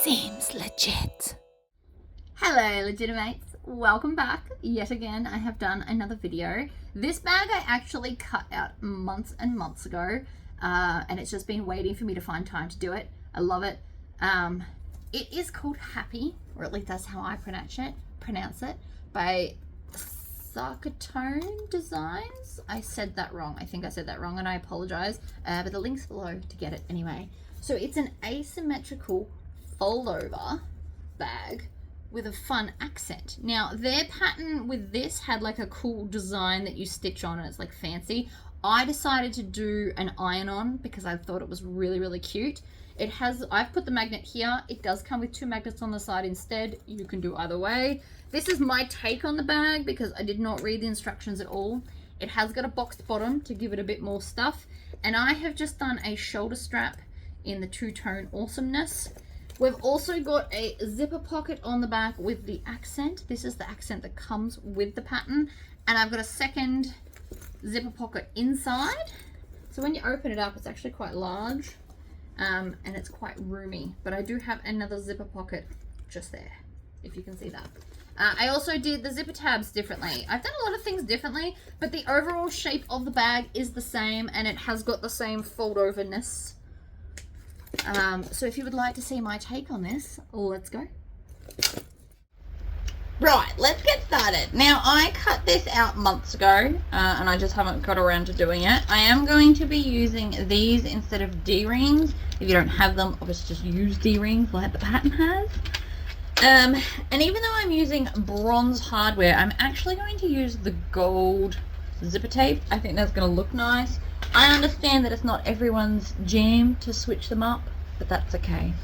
Seems legit. Hello Legitimates, welcome back. Yet again I have done another video. This bag I actually cut out months and months ago, and it's just been waiting for me to find time to do it. I love it. It is called Happy, or at least that's how I pronounce it, by Sacartonne Designs. I said that wrong. I think I said that wrong and I apologize, but the link's below to get it anyway. So it's an asymmetrical fold over bag with a fun accent. Now their pattern with this had like a cool design that you stitch on and it's like fancy. I decided to do an iron-on because I thought it was really cute. It has, I've put the magnet here. It does come with two magnets on the side instead. You can do either way. This is my take on the bag because I did not read the instructions at all. It has got a boxed bottom to give it a bit more stuff, and I have just done a shoulder strap in the two-tone awesomeness. We've also got a zipper pocket on the back with the accent. This is the accent that comes with the pattern. And I've got a second zipper pocket inside. So when you open it up, it's actually quite large, and it's quite roomy. But I do have another zipper pocket just there, if you can see that. I also did the zipper tabs differently. I've done a lot of things differently, but the overall shape of the bag is the same, and it has got the same fold-overness. So if you would like to see my take on this, let's go. Right, let's get started. Now, I cut this out months ago, and I just haven't got around to doing it. I am going to be using these instead of D-rings. If you don't have them, obviously just use D-rings like the pattern has. And even though I'm using bronze hardware, I'm actually going to use the gold zipper tape. I think that's going to look nice. I understand that it's not everyone's jam to switch them up, but that's okay.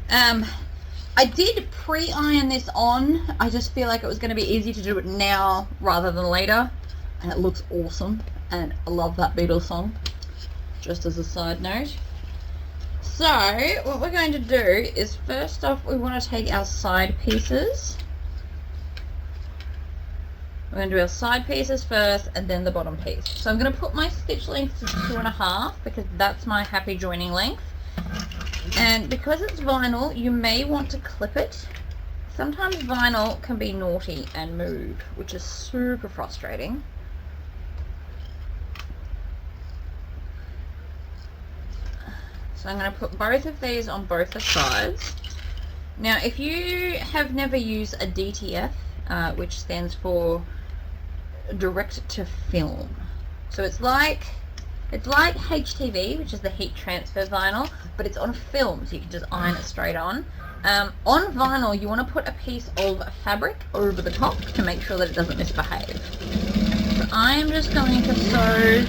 I did pre-iron this on. I just feel like it was going to be easy to do it now rather than later, and it looks awesome, and I love that Beatles song, just as a side note. So what we're going to do is, first off, we want to take our side pieces. We're going to do our side pieces first and then the bottom piece. So I'm going to put my stitch length to 2.5 because that's my happy joining length. And because it's vinyl, you may want to clip it. Sometimes vinyl can be naughty and move, which is super frustrating. So I'm going to put both of these on both the sides. Now, if you have never used a DTF, which stands for direct to film, so it's like HTV, which is the heat transfer vinyl, but it's on film, so you can just iron it straight on. On vinyl, you want to put a piece of fabric over the top to make sure that it doesn't misbehave. So I am just going to sew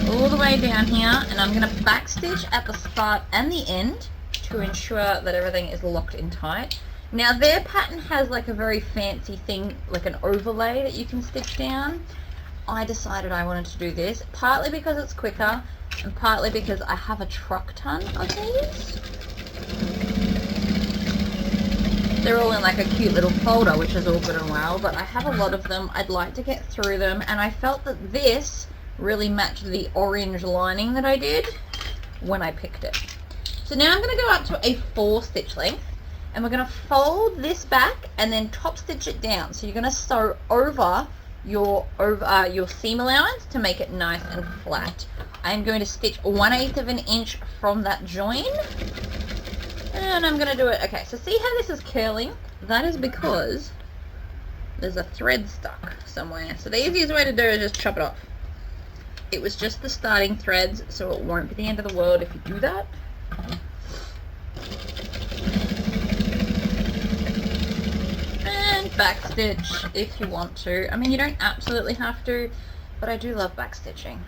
all the way down here, and I'm going to backstitch at the start and the end to ensure that everything is locked in tight. Now their pattern has like a very fancy thing, like an overlay that you can stitch down. I decided I wanted to do this, partly because it's quicker, and partly because I have a truck ton of these. They're all in like a cute little folder, which is all good and well, but I have a lot of them. I'd like to get through them, and I felt that this really matched the orange lining that I did when I picked it. So now I'm going to go up to a 4 stitch length, and we're going to fold this back and then top stitch it down. So you're going to sew over your seam allowance to make it nice and flat. I'm going to stitch 1/8 of an inch from that join, and I'm going to do it. Okay, so see how this is curling? That is because there's a thread stuck somewhere. So the easiest way to do it is just chop it off. It was just the starting threads, so it won't be the end of the world if you do that. And backstitch if you want to. I mean, you don't absolutely have to, but I do love backstitching.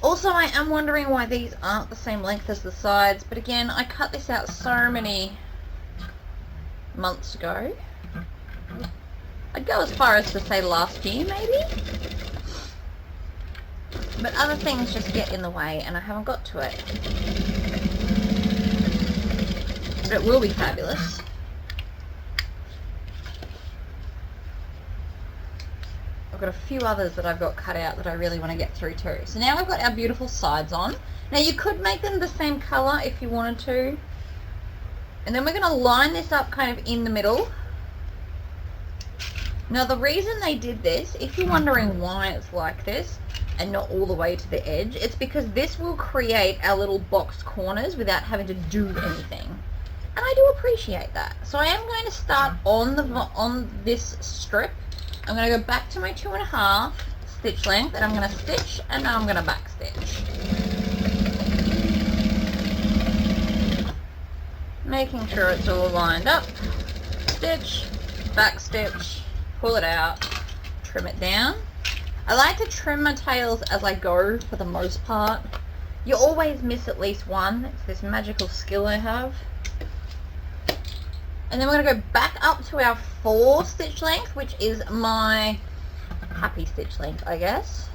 Also, I am wondering why these aren't the same length as the sides, but again, I cut this out so many months ago. I'd go as far as to say last year, maybe? But other things just get in the way and I haven't got to it. But it will be fabulous. I've got a few others that I've got cut out that I really want to get through too. So now we've got our beautiful sides on. Now you could make them the same colour if you wanted to. And then we're going to line this up kind of in the middle. Now the reason they did this, if you're wondering why it's like this and not all the way to the edge, it's because this will create our little boxed corners without having to do anything. And I do appreciate that. So I am going to start on this strip. I'm going to go back to my 2.5 stitch length, and I'm going to stitch, and now I'm going to back stitch. Making sure it's all lined up. Stitch, back stitch, pull it out, trim it down. I like to trim my tails as I go for the most part. You always miss at least one. It's this magical skill I have. And then we're going to go back up to our 4 stitch length, which is my happy stitch length, I guess.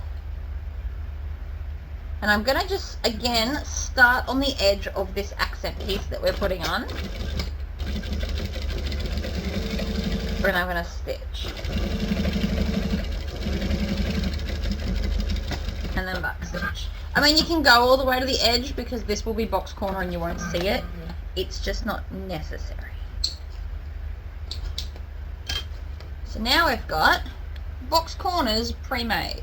And I'm going to just, again, start on the edge of this accent piece that we're putting on. And I'm going to stitch. And then back stitch. I mean, you can go all the way to the edge because this will be box corner and you won't see it. It's just not necessary. So now we've got box corners pre-made.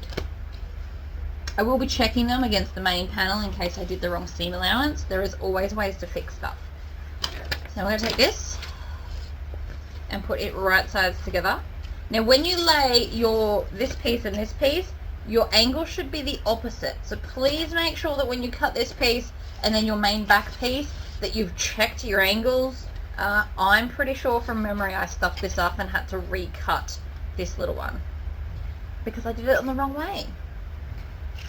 I will be checking them against the main panel in case I did the wrong seam allowance. There is always ways to fix stuff. So I'm going to take this and put it right sides together. Now when you lay this piece and this piece, your angle should be the opposite. So please make sure that when you cut this piece and then your main back piece that you've checked your angles. I'm pretty sure from memory I stuffed this up and had to recut this little one because I did it on the wrong way.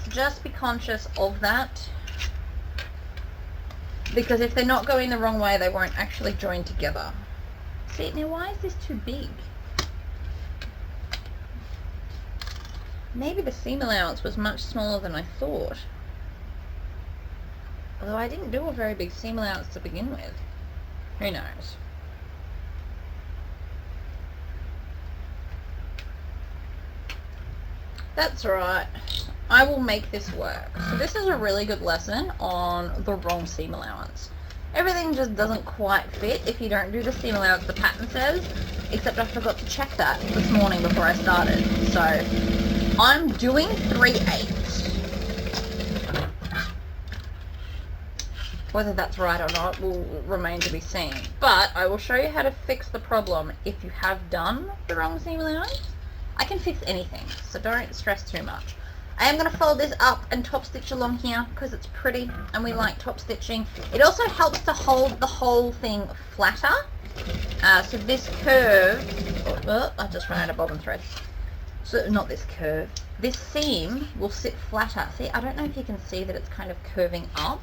So just be conscious of that, because if they're not going the wrong way they won't actually join together. See, now why is this too big? Maybe the seam allowance was much smaller than I thought. Although I didn't do a very big seam allowance to begin with. Who knows? That's right. I will make this work. So this is a really good lesson on the wrong seam allowance. Everything just doesn't quite fit if you don't do the seam allowance the pattern says, except I forgot to check that this morning before I started. So I'm doing 3/8. Whether that's right or not will remain to be seen. But I will show you how to fix the problem if you have done the wrong seam allowance. I can fix anything, so don't stress too much. I am going to fold this up and top stitch along here because it's pretty and we like top stitching. It also helps to hold the whole thing flatter. So this curve, I just ran out of bobbin thread. So not this curve. This seam will sit flatter. See, I don't know if you can see that it's kind of curving up.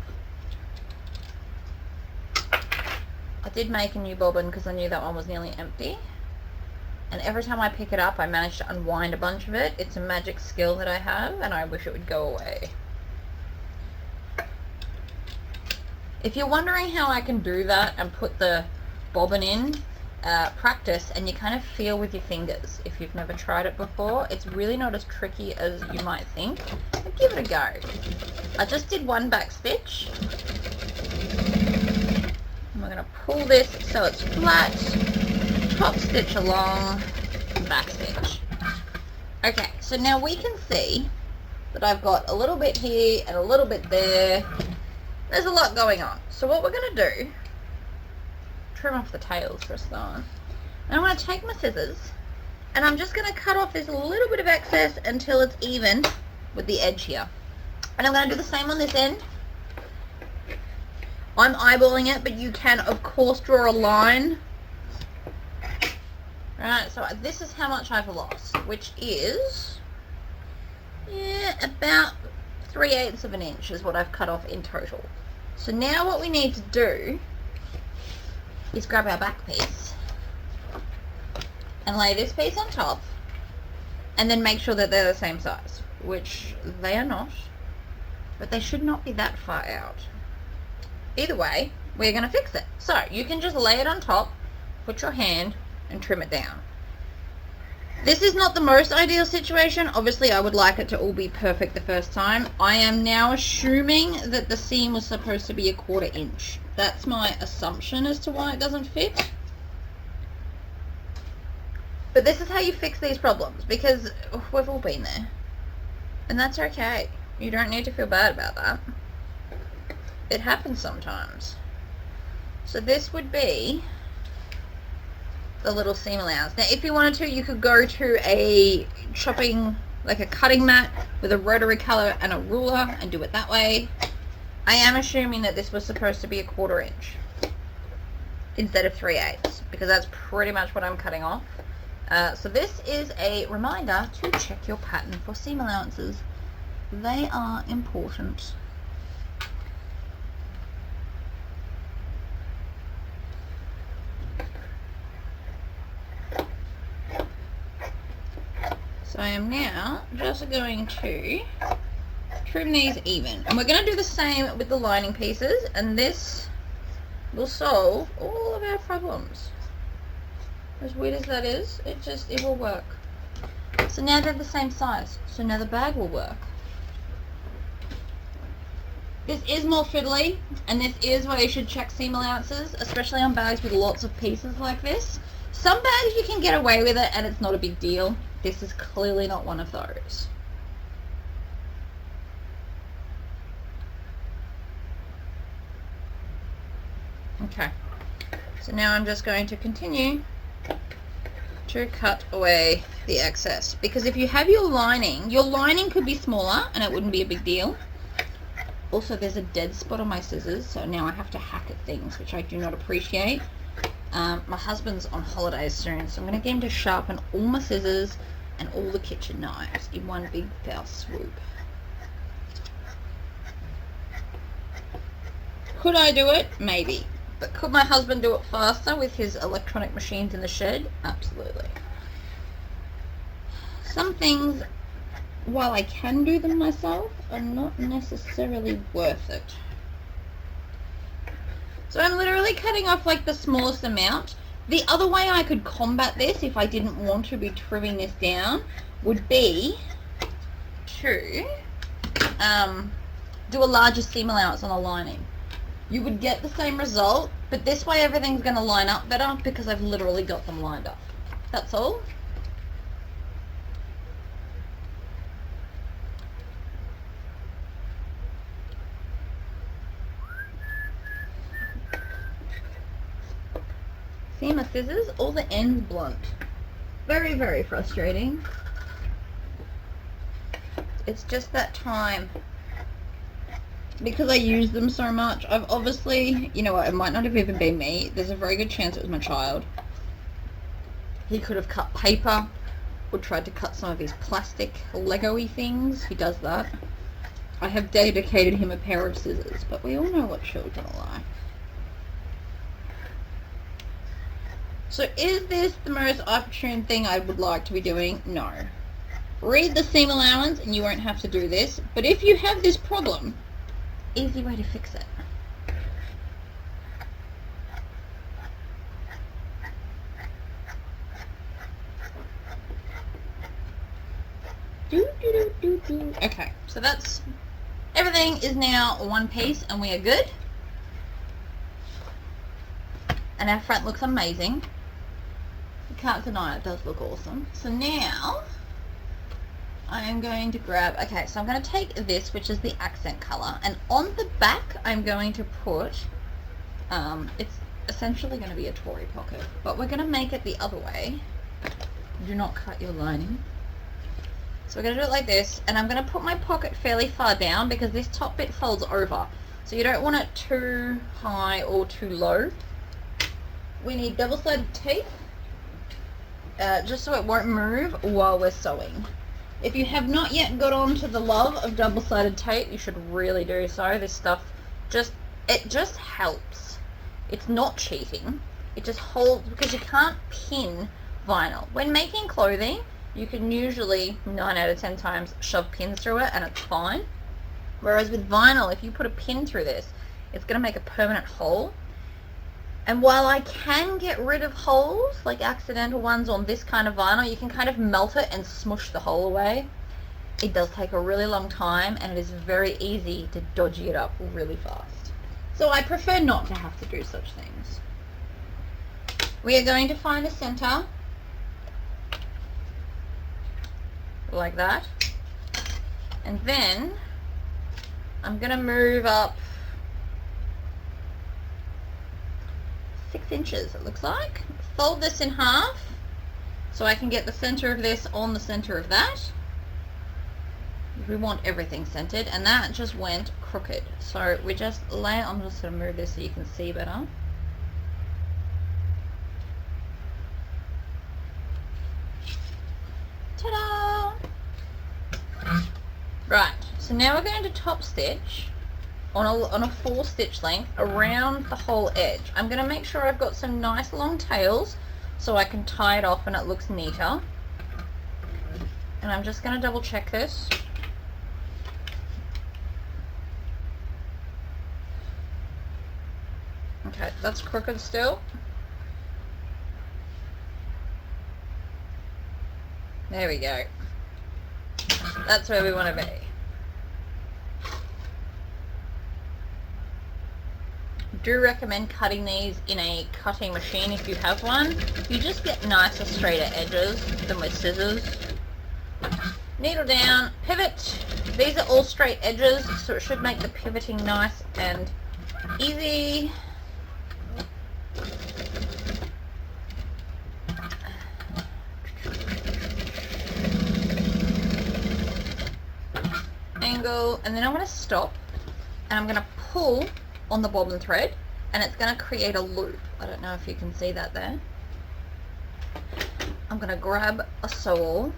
I did make a new bobbin because I knew that one was nearly empty. And every time I pick it up, I manage to unwind a bunch of it. It's a magic skill that I have, and I wish it would go away. If you're wondering how I can do that and put the bobbin in, practice, and you kind of feel with your fingers if you've never tried it before. It's really not as tricky as you might think, but give it a go. I just did one back stitch. And we're going to pull this so it's flat. Top stitch along, back stitch. Okay, so now we can see that I've got a little bit here and a little bit there. There's a lot going on. So what we're going to do, trim off the tails for a start. And I'm going to take my scissors and I'm just going to cut off this little bit of excess until it's even with the edge here. And I'm going to do the same on this end. I'm eyeballing it, but you can of course draw a line. Right, so this is how much I've lost, which is, yeah, about 3/8 of an inch is what I've cut off in total. So now what we need to do is grab our back piece and lay this piece on top and then make sure that they're the same size, which they are not, but they should not be that far out. Either way, we're going to fix it. So you can just lay it on top, put your hand and trim it down. This is not the most ideal situation. Obviously I would like it to all be perfect the first time. I am now assuming that the seam was supposed to be 1/4 inch. That's my assumption as to why it doesn't fit. But this is how you fix these problems, because we've all been there. And that's okay. You don't need to feel bad about that. It happens sometimes. So this would be the little seam allowance. Now, if you wanted to, you could go to a chopping, like a cutting mat with a rotary cutter and a ruler and do it that way. I am assuming that this was supposed to be a 1/4 inch instead of 3/8, because that's pretty much what I'm cutting off. So this is a reminder to check your pattern for seam allowances. They are important. So I am now just going to trim these even. And we're going to do the same with the lining pieces, and this will solve all of our problems. As weird as that is, it will work. So now they're the same size, so now the bag will work. This is more fiddly, and this is why you should check seam allowances, especially on bags with lots of pieces like this. Some bags you can get away with it and it's not a big deal. This is clearly not one of those. Okay, so now I'm just going to continue to cut away the excess, because if you have your lining could be smaller and it wouldn't be a big deal. Also, there's a dead spot on my scissors, so now I have to hack at things, which I do not appreciate. My husband's on holidays soon, so I'm going to get him to sharpen all my scissors and all the kitchen knives in one big foul swoop. Could I do it? Maybe. But could my husband do it faster with his electronic machines in the shed? Absolutely. Some things, while I can do them myself, are not necessarily worth it. So I'm literally cutting off like the smallest amount. The other way I could combat this, if I didn't want to be trimming this down, would be to do a larger seam allowance on the lining. You would get the same result, but this way everything's going to line up better because I've literally got them lined up. That's all. See my scissors? All the ends blunt. Very, very frustrating. It's just that time. Because I use them so much, I've obviously, you know what, it might not have even been me. There's a very good chance it was my child. He could have cut paper or tried to cut some of his plastic Lego-y things. He does that. I have dedicated him a pair of scissors, but we all know what children are like. So is this the most opportune thing I would like to be doing? No. Read the seam allowance and you won't have to do this, but if you have this problem, easy way to fix it. Okay, so that's everything is now one piece and we are good. And our front looks amazing. You can't deny it does look awesome. So now I am going to grab, okay, so I'm going to take this, which is the accent color, and on the back I'm going to put, it's essentially going to be a Tory pocket, but we're going to make it the other way. Do not cut your lining. So we're going to do it like this, and I'm going to put my pocket fairly far down because this top bit folds over. So you don't want it too high or too low. We need double-sided tape, just so it won't move while we're sewing. If you have not yet got on to the love of double-sided tape, you should really do so. This stuff it just helps. It's not cheating. It just holds, because you can't pin vinyl. When making clothing, you can usually 9 out of 10 times shove pins through it and it's fine. Whereas with vinyl, if you put a pin through this, it's going to make a permanent hole. And while I can get rid of holes, like accidental ones on this kind of vinyl, you can kind of melt it and smush the hole away. It does take a really long time and it is very easy to dodgy it up really fast. So I prefer not to have to do such things. We are going to find a center like that, and then I'm going to move up 6 inches, it looks like. Fold this in half so I can get the center of this on the center of that. We want everything centered, and that just went crooked. So we just lay it, I'm just going to move this so you can see better. Ta-da! Right, so now we're going to top stitch on a 4 stitch length around the whole edge. I'm going to make sure I've got some nice long tails so I can tie it off and it looks neater. And I'm just going to double check this. Okay, that's crooked still. There we go. That's where we want to be. Do recommend cutting these in a cutting machine if you have one. You just get nicer, straighter edges than with scissors. Needle down, pivot. These are all straight edges, so it should make the pivoting nice and easy. Angle, and then I'm going to stop and I'm going to pull on the bobbin thread, and it's going to create a loop. I don't know if you can see that there. I'm going to grab a sewall,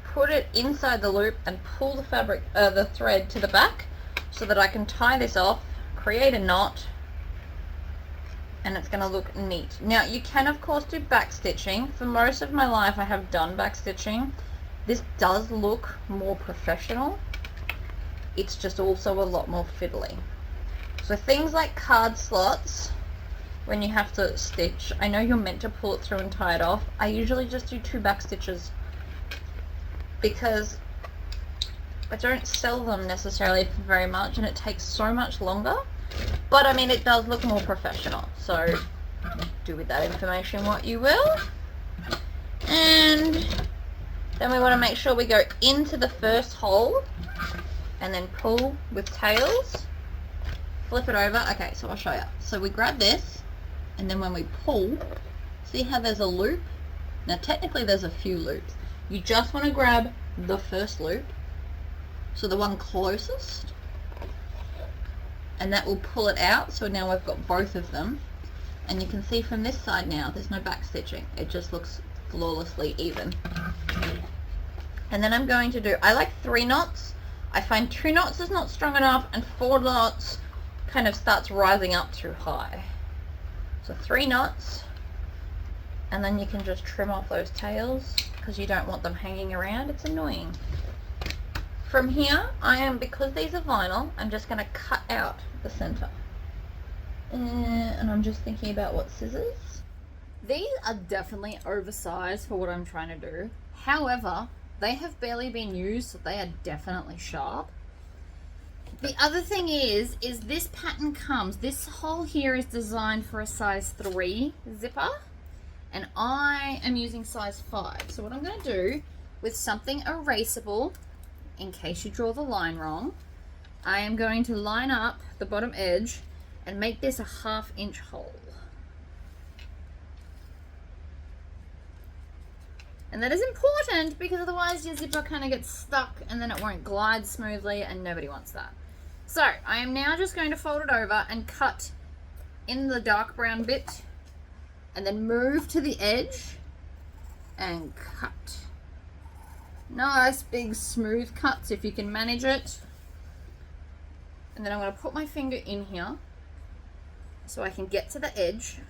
put it inside the loop and pull the fabric, the thread to the back so that I can tie this off, create a knot, and it's going to look neat. Now you can of course do back stitching. For most of my life I have done back stitching. This does look more professional. It's just also a lot more fiddly. So things like card slots, when you have to stitch, I know you're meant to pull it through and tie it off. I usually just do 2 back stitches because I don't sell them necessarily for very much and it takes so much longer. But I mean, it does look more professional. So do with that information what you will. And then we want to make sure we go into the first hole and then pull with tails. Flip it over. Okay, so I'll show you. So we grab this, and then when we pull, see how there's a loop? Now technically there's a few loops. You just want to grab the first loop, so the one closest, and that will pull it out. So now we've got both of them, and you can see from this side now there's no back stitching. It just looks flawlessly even. And then I'm going to do, I like 3 knots. I find 2 knots is not strong enough, and 4 knots kind of starts rising up too high. So 3 knots, and then you can just trim off those tails because you don't want them hanging around. It's annoying. From here, because these are vinyl, I'm just going to cut out the center. And I'm just thinking about what scissors. These are definitely oversized for what I'm trying to do. However, they have barely been used, so they are definitely sharp. The other thing is this pattern comes, this hole here is designed for a size 3 zipper, and I am using size 5. So what I'm going to do with something erasable, in case you draw the line wrong, I am going to line up the bottom edge and make this a 1/2 inch hole. And that is important because otherwise your zipper kind of gets stuck and then it won't glide smoothly, and nobody wants that. So I am now just going to fold it over and cut in the dark brown bit, and then move to the edge and cut. Nice big smooth cuts if you can manage it. And then I'm going to put my finger in here so I can get to the edge,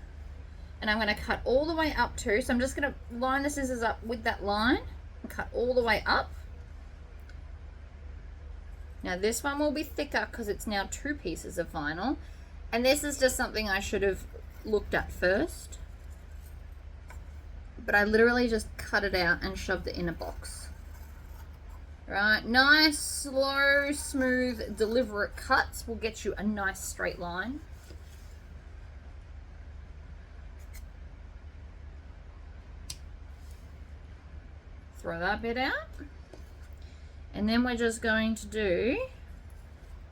and I'm going to cut all the way up too. So I'm just going to line the scissors up with that line and cut all the way up. Now this one will be thicker because it's now 2 pieces of vinyl, and this is just something I should have looked at first, but I literally just cut it out and shoved it in a box. Right, nice, slow, smooth, deliberate cuts will get you a nice straight line. throw that bit out. And then we're just going to do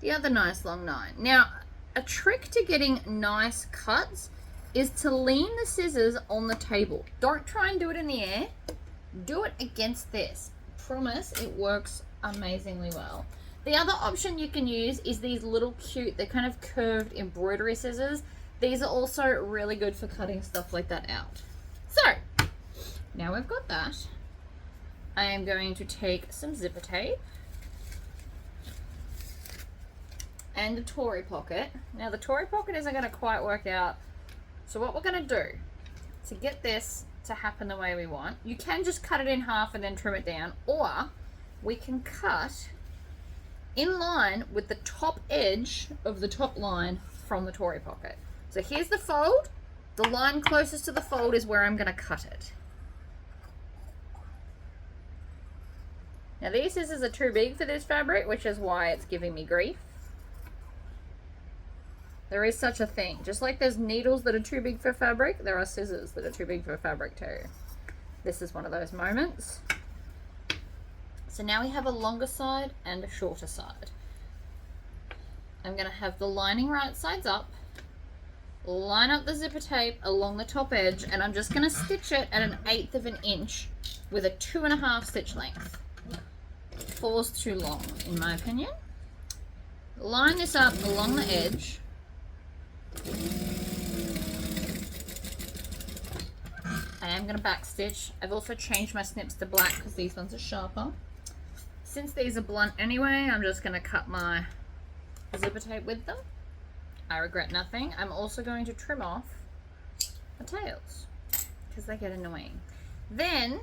the other nice long 9. Now, a trick to getting nice cuts is to lean the scissors on the table. Don't try and do it in the air. Do it against this. Promise it works amazingly well. The other option you can use is these little cute, they're kind of curved embroidery scissors. These are also really good for cutting stuff like that out. So, now we've got that, I am going to take some zipper tape and a Tory pocket. Now the Tory pocket isn't going to quite work out. So what we're going to do to get this to happen the way we want, you can just cut it in half and then trim it down, or we can cut in line with the top edge of the top line from the Tory pocket. So here's the fold. The line closest to the fold is where I'm going to cut it. Now these scissors are too big for this fabric, which is why it's giving me grief. There is such a thing. Just like there's needles that are too big for fabric, there are scissors that are too big for fabric too. This is one of those moments. So now we have a longer side and a shorter side. I'm going to have the lining right sides up, line up the zipper tape along the top edge, and I'm just going to stitch it at 1/8 of an inch with a 2.5 stitch length. 4's too long in my opinion. Line this up along the edge. I am going to back stitch. I've also changed my snips to black because these ones are sharper. Since these are blunt anyway, I'm just going to cut my zipper tape with them. I regret nothing. I'm also going to trim off the tails because they get annoying. Then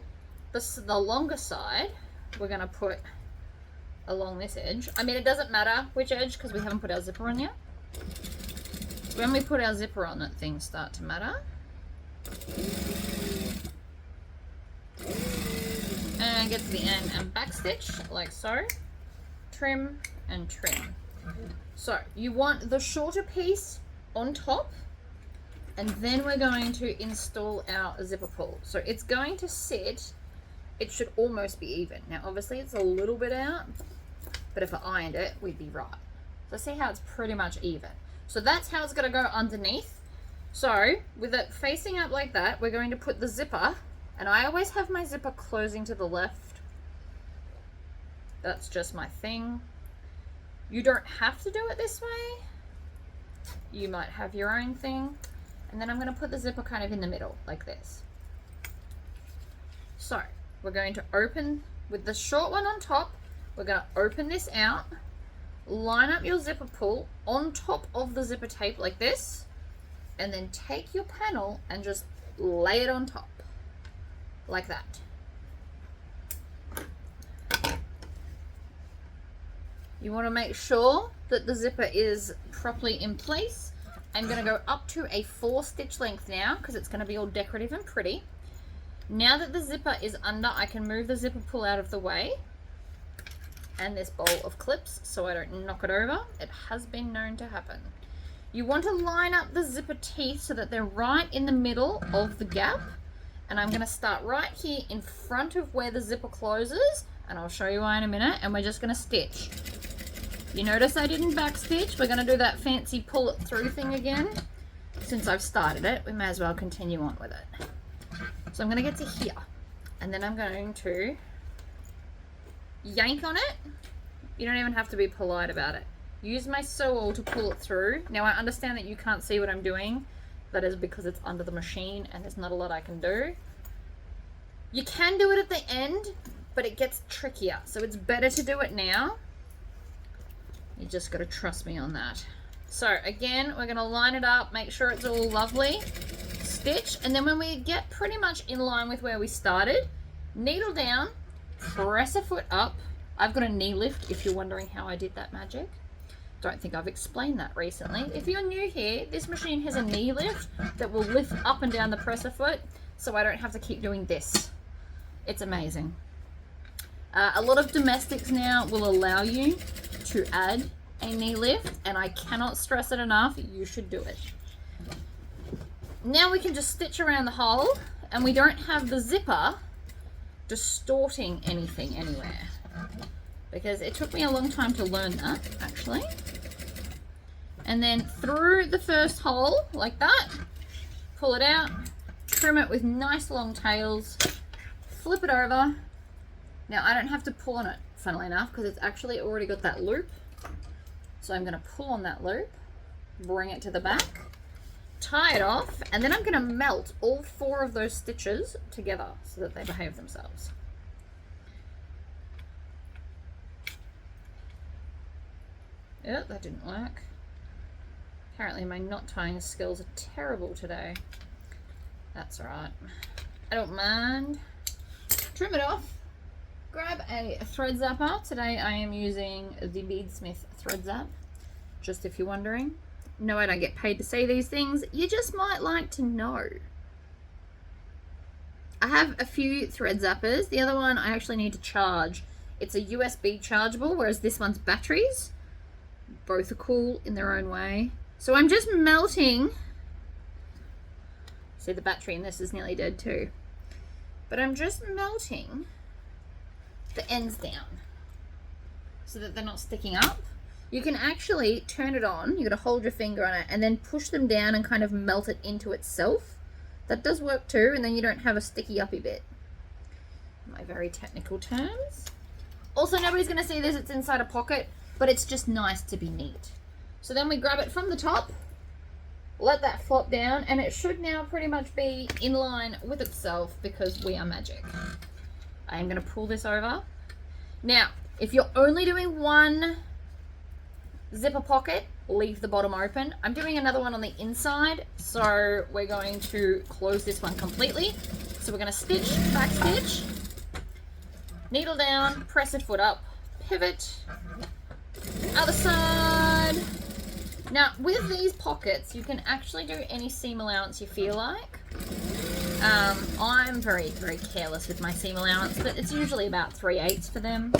the longer side we're going to put along this edge. I mean, it doesn't matter which edge because we haven't put our zipper on yet. When we put our zipper on it, things start to matter. And get to the end and back stitch like so. Trim and trim. So you want the shorter piece on top, and then we're going to install our zipper pull. So it's going to sit, it should almost be even. Now obviously it's a little bit out, but if I ironed it, we'd be right. So see how it's pretty much even. So that's how it's going to go underneath. So with it facing up like that, we're going to put the zipper, and I always have my zipper closing to the left. That's just my thing. You don't have to do it this way. You might have your own thing. And then I'm going to put the zipper kind of in the middle like this. So we're going to open with the short one on top. We're going to open this out, line up your zipper pull on top of the zipper tape like this, and then take your panel and just lay it on top like that. You want to make sure that the zipper is properly in place. I'm going to go up to a 4 stitch length now because it's going to be all decorative and pretty. Now that the zipper is under, I can move the zipper pull out of the way and this bowl of clips so I don't knock it over. It has been known to happen. You want to line up the zipper teeth so that they're right in the middle of the gap, and I'm going to start right here in front of where the zipper closes, and I'll show you why in a minute, and we're just going to stitch. You notice I didn't back stitch. We're going to do that fancy pull it through thing again. Since I've started it, we may as well continue on with it. So I'm going to get to here, and then I'm going to yank on it. You don't even have to be polite about it. Use my sew to pull it through. Now I understand that you can't see what I'm doing. That is because it's under the machine and there's not a lot I can do. You can do it at the end, but it gets trickier. So it's better to do it now. You just got to trust me on that. So again, we're going to line it up, make sure it's all lovely. Stitch, and then when we get pretty much in line with where we started, needle down, press a foot up. I've got a knee lift if you're wondering how I did that magic. Don't think I've explained that recently. If you're new here, this machine has a knee lift that will lift up and down the presser foot so I don't have to keep doing this. It's amazing. A lot of domestics now will allow you to add a knee lift, and I cannot stress it enough, you should do it. Now we can just stitch around the hole, and we don't have the zipper distorting anything anywhere. Because it took me a long time to learn that, actually. And then through the first hole, like that, pull it out, trim it with nice long tails, flip it over. Now I don't have to pull on it, funnily enough, because it's actually already got that loop. So I'm going to pull on that loop, bring it to the back, tie it off, and then I'm going to melt all 4 of those stitches together so that they behave themselves. Yeah, that didn't work. Apparently my knot tying skills are terrible today. That's alright. I don't mind. Trim it off. Grab a thread zapper. Today I am using the Beadsmith thread zap. Just if you're wondering. No, I don't get paid to say these things. You just might like to know. I have a few thread zappers. The other one I actually need to charge. It's a USB chargeable, whereas this one's batteries. Both are cool in their own way. So I'm just melting. See, the battery in this is nearly dead too. But I'm just melting the ends down so that they're not sticking up. You can actually turn it on. You're going to hold your finger on it and then push them down and kind of melt it into itself. That does work too, and then you don't have a sticky uppy bit. My very technical terms. Also, nobody's going to see this. It's inside a pocket, but it's just nice to be neat. So then we grab it from the top, let that flop down, and it should now pretty much be in line with itself because we are magic. I am going to pull this over. Now, if you're only doing one zipper pocket, leave the bottom open. I'm doing another one on the inside, so we're going to close this one completely. So we're going to stitch, back stitch, needle down, press a foot up, pivot, other side. Now, with these pockets, you can actually do any seam allowance you feel like. I'm very, very careless with my seam allowance, but it's usually about 3/8 for them.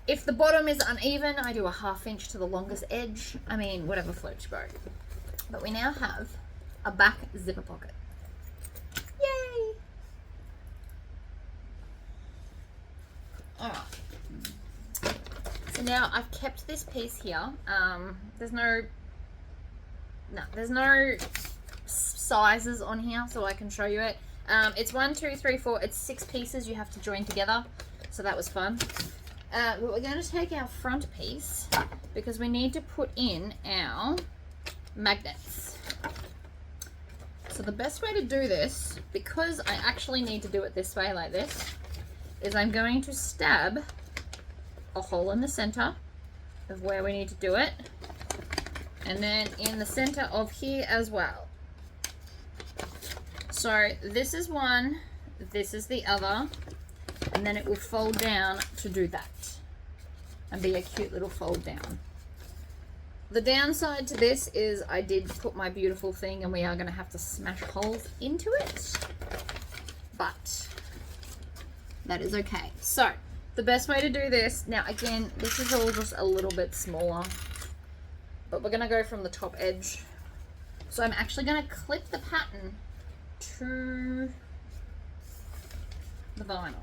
If the bottom is uneven, I do a 1/2 inch to the longest edge. I mean, whatever floats your boat. But we now have a back zipper pocket. Yay! Alright. So now I've kept this piece here. There's no sizes on here, so I can show you it. It's 1, 2, 3, 4. It's 6 pieces you have to join together. So that was fun. But we're going to take our front piece because we need to put in our magnets. So the best way to do this, because I actually need to do it this way like this, is I'm going to stab a hole in the center of where we need to do it, and then in the center of here as well. So this is one, this is the other, and then it will fold down to do that and be a cute little fold down. The downside to this is I did put my beautiful thing and we are going to have to smash holes into it, but that is okay. So the best way to do this, now again, this is all just a little bit smaller, but we're going to go from the top edge. So I'm actually going to clip the pattern to the vinyl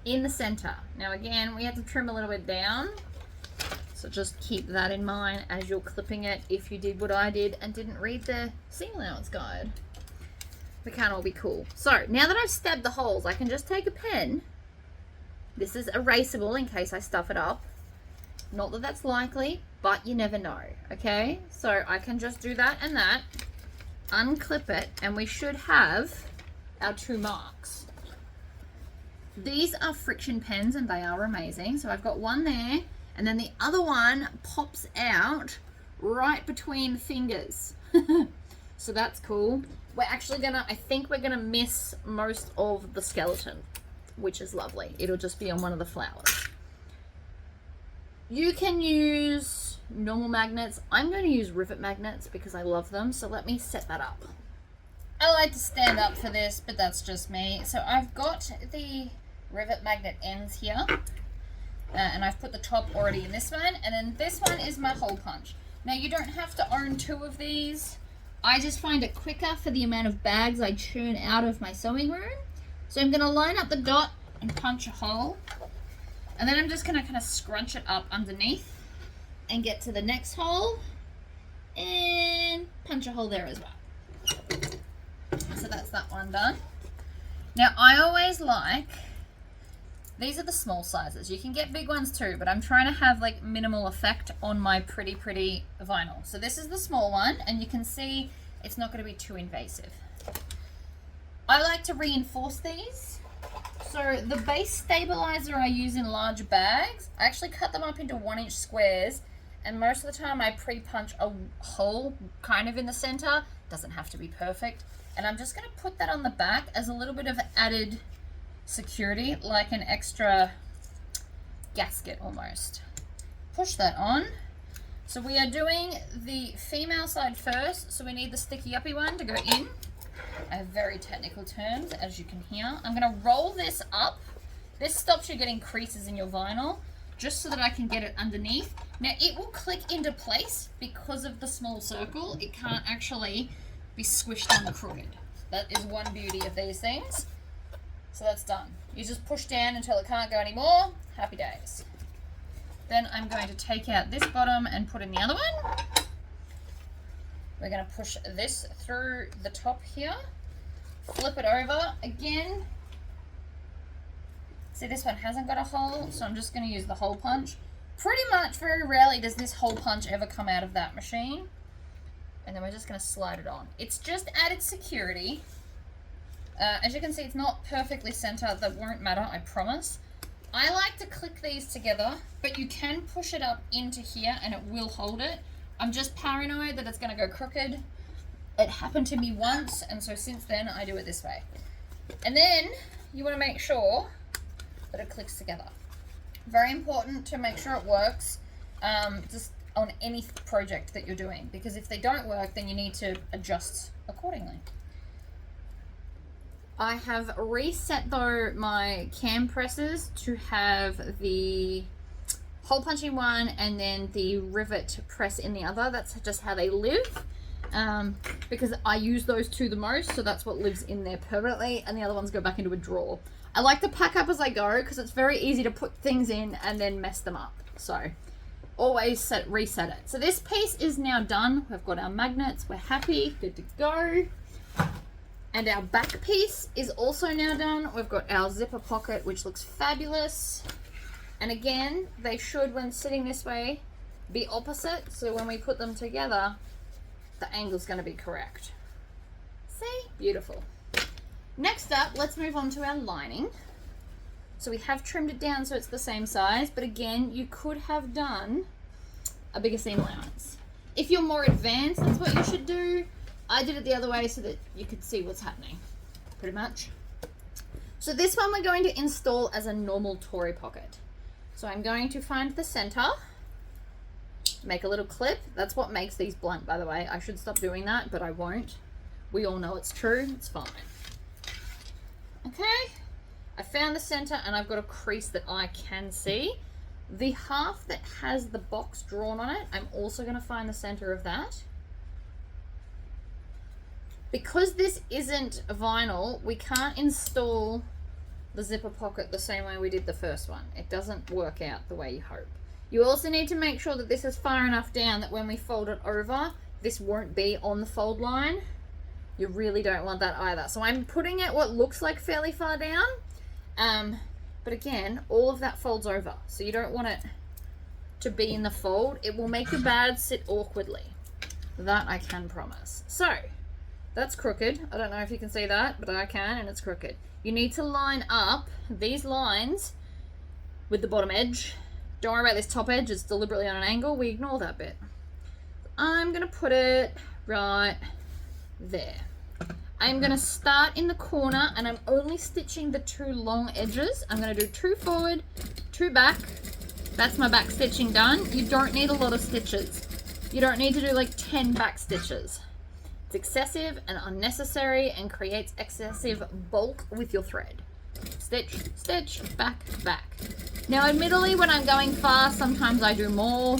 in the center. Now again, we have to trim a little bit down, so just keep that in mind as you're clipping it if you did what I did and didn't read the seam allowance guide. We can't all be cool. So now that I've stabbed the holes, I can just take a pen. This is erasable in case I stuff it up. Not that that's likely, but you never know, okay? So I can just do that and that, unclip it, and we should have our 2 marks. These are friction pens and they are amazing. So I've got one there, and then the other one pops out right between fingers. So that's cool. We're actually gonna, I think we're gonna miss most of the skeleton, which is lovely. It'll just be on one of the flowers. You can use normal magnets. I'm going to use rivet magnets because I love them. So let me set that up. I like to stand up for this, but that's just me. So I've got the rivet magnet ends here. And I've put the top already in this one. And then this one is my hole punch. Now you don't have to own 2 of these. I just find it quicker for the amount of bags I churn out of my sewing room. So I'm going to line up the dot and punch a hole. And then I'm just going to kind of scrunch it up underneath and get to the next hole and punch a hole there as well. So that's that one done. Now I always like, these are the small sizes. You can get big ones too, but I'm trying to have like minimal effect on my pretty vinyl. So this is the small one, and you can see it's not going to be too invasive. I like to reinforce these. So the base stabilizer I use in large bags, I actually cut them up into 1-inch squares, and most of the time I pre-punch a hole kind of in the center. Doesn't have to be perfect. And I'm just going to put that on the back as a little bit of added security, like an extra gasket almost. Push that on. So we are doing the female side first, so we need the sticky uppy one to go in. I have very technical terms, as you can hear. I'm going to roll this up. This stops you getting creases in your vinyl, just so that I can get it underneath. Now it will click into place because of the small circle. It can't actually be squished on the crooked. That is one beauty of these things. So that's done. You just push down until it can't go anymore. Happy days. Then I'm going to take out this bottom and put in the other one. We're going to push this through the top here. Flip it over again. See, this one hasn't got a hole, so I'm just going to use the hole punch. Pretty much, very rarely does this hole punch ever come out of that machine. And then we're just going to slide it on. It's just added security. As you can see, it's not perfectly centered. That won't matter, I promise. I like to click these together, but you can push it up into here and it will hold it. I'm just paranoid that it's going to go crooked. It happened to me once, and so since then I do it this way. And then you want to make sure that it clicks together. Very important to make sure it works. Just on any project that you're doing, because if they don't work, then you need to adjust accordingly. I have reset though my cam presses to have the hole punching one and then the rivet press in the other. That's just how they live, because I use those two the most, so that's what lives in there permanently, and the other ones go back into a drawer. I like to pack up as I go because it's very easy to put things in and then mess them up. So always reset it. So this piece is now done. We've got our magnets. We're happy. Good to go. And our back piece is also now done. We've got our zipper pocket, which looks fabulous. And again, they should, when sitting this way, be opposite. So when we put them together, the angle's going to be correct. See? Beautiful. Next up, let's move on to our lining. So we have trimmed it down so it's the same size, but again, you could have done a bigger seam allowance. If you're more advanced, that's what you should do. I did it the other way so that you could see what's happening, pretty much. So this one we're going to install as a normal Tory pocket. So I'm going to find the center, make a little clip. That's what makes these blunt, by the way. I should stop doing that, but I won't. We all know it's true, it's fine. Okay. I found the center and I've got a crease that I can see. The half that has the box drawn on it, I'm also going to find the center of that. Because this isn't vinyl, we can't install the zipper pocket the same way we did the first one. It doesn't work out the way you hope. You also need to make sure that this is far enough down that when we fold it over, this won't be on the fold line. You really don't want that either. So I'm putting it what looks like fairly far down. But again, all of that folds over, so you don't want it to be in the fold. It will make your bag sit awkwardly. That I can promise. So that's crooked. I don't know if you can see that, but I can, and it's crooked. You need to line up these lines with the bottom edge. Don't worry about this top edge, it's deliberately on an angle. We ignore that bit. I'm gonna put it right there. I'm going to start in the corner and I'm only stitching the two long edges. I'm going to do 2 forward, 2 back. That's my back stitching done. You don't need a lot of stitches. You don't need to do like 10 back stitches. It's excessive and unnecessary and creates excessive bulk with your thread. Stitch, stitch, back, back. Now admittedly, when I'm going fast, sometimes I do more.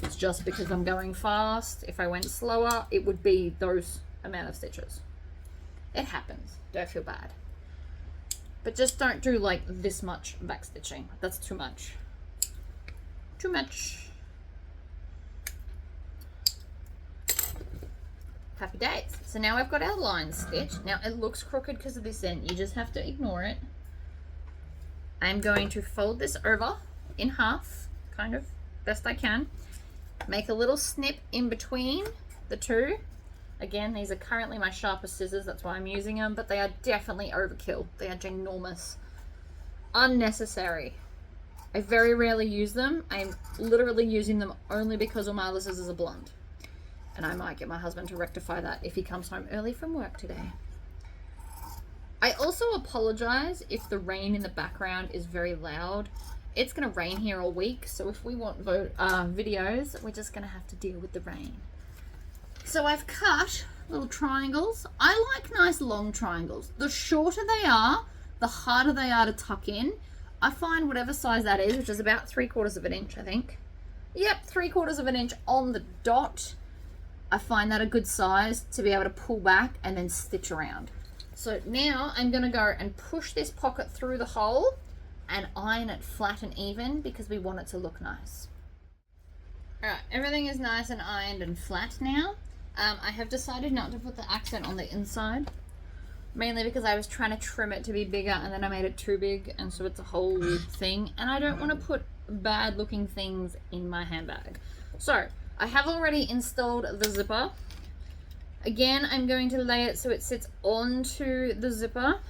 It's just because I'm going fast. If I went slower, it would be those amount of stitches. It happens. Don't feel bad. But just don't do like this much back stitching. That's too much. Too much. Happy days. So now I've got our line stitch. Now it looks crooked because of this end. You just have to ignore it. I'm going to fold this over in half, kind of, best I can. Make a little snip in between the two. Again, these are currently my sharpest scissors, that's why I'm using them, but they are definitely overkill. They are ginormous. Unnecessary. I very rarely use them. I'm literally using them only because all my other scissors are blunt. And I might get my husband to rectify that if he comes home early from work today. I also apologize if the rain in the background is very loud. It's going to rain here all week, so if we want videos, we're just going to have to deal with the rain. So I've cut little triangles. I like nice long triangles. The shorter they are, the harder they are to tuck in. I find whatever size that is, which is about 3/4 of an inch, I think. Yep, 3/4 of an inch on the dot. I find that a good size to be able to pull back and then stitch around. So now I'm going to go and push this pocket through the hole and iron it flat and even because we want it to look nice. Alright, everything is nice and ironed and flat now. I have decided not to put the accent on the inside, mainly because I was trying to trim it to be bigger and then I made it too big, and so it's a whole thing, and I don't want to put bad looking things in my handbag. So I have already installed the zipper. Again, I'm going to lay it so it sits onto the zipper.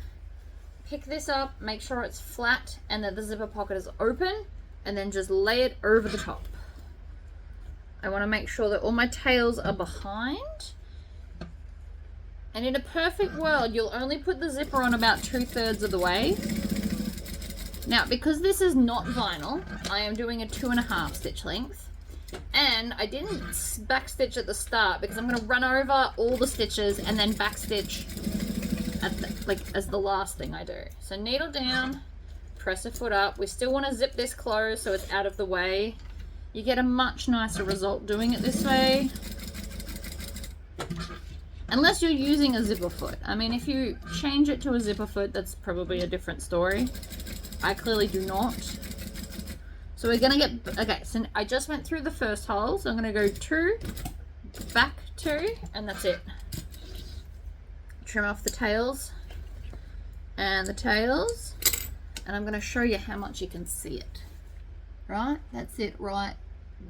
Pick this up, make sure it's flat and that the zipper pocket is open, and then just lay it over the top. I want to make sure that all my tails are behind. And in a perfect world, you'll only put the zipper on about 2/3 of the way. Now, because this is not vinyl, I am doing a 2.5 stitch length. And I didn't backstitch at the start because I'm going to run over all the stitches and then backstitch at as the last thing I do. So needle down, press a foot up. We still want to zip this closed so it's out of the way. You get a much nicer result doing it this way. Unless you're using a zipper foot. I mean, if you change it to a zipper foot, that's probably a different story. I clearly do not. So we're going to get, okay, so I just went through the first hole, so I'm going to go 2, back 2, and that's it. Trim off the tails and the tails, and I'm going to show you how much you can see it. Right, that's it right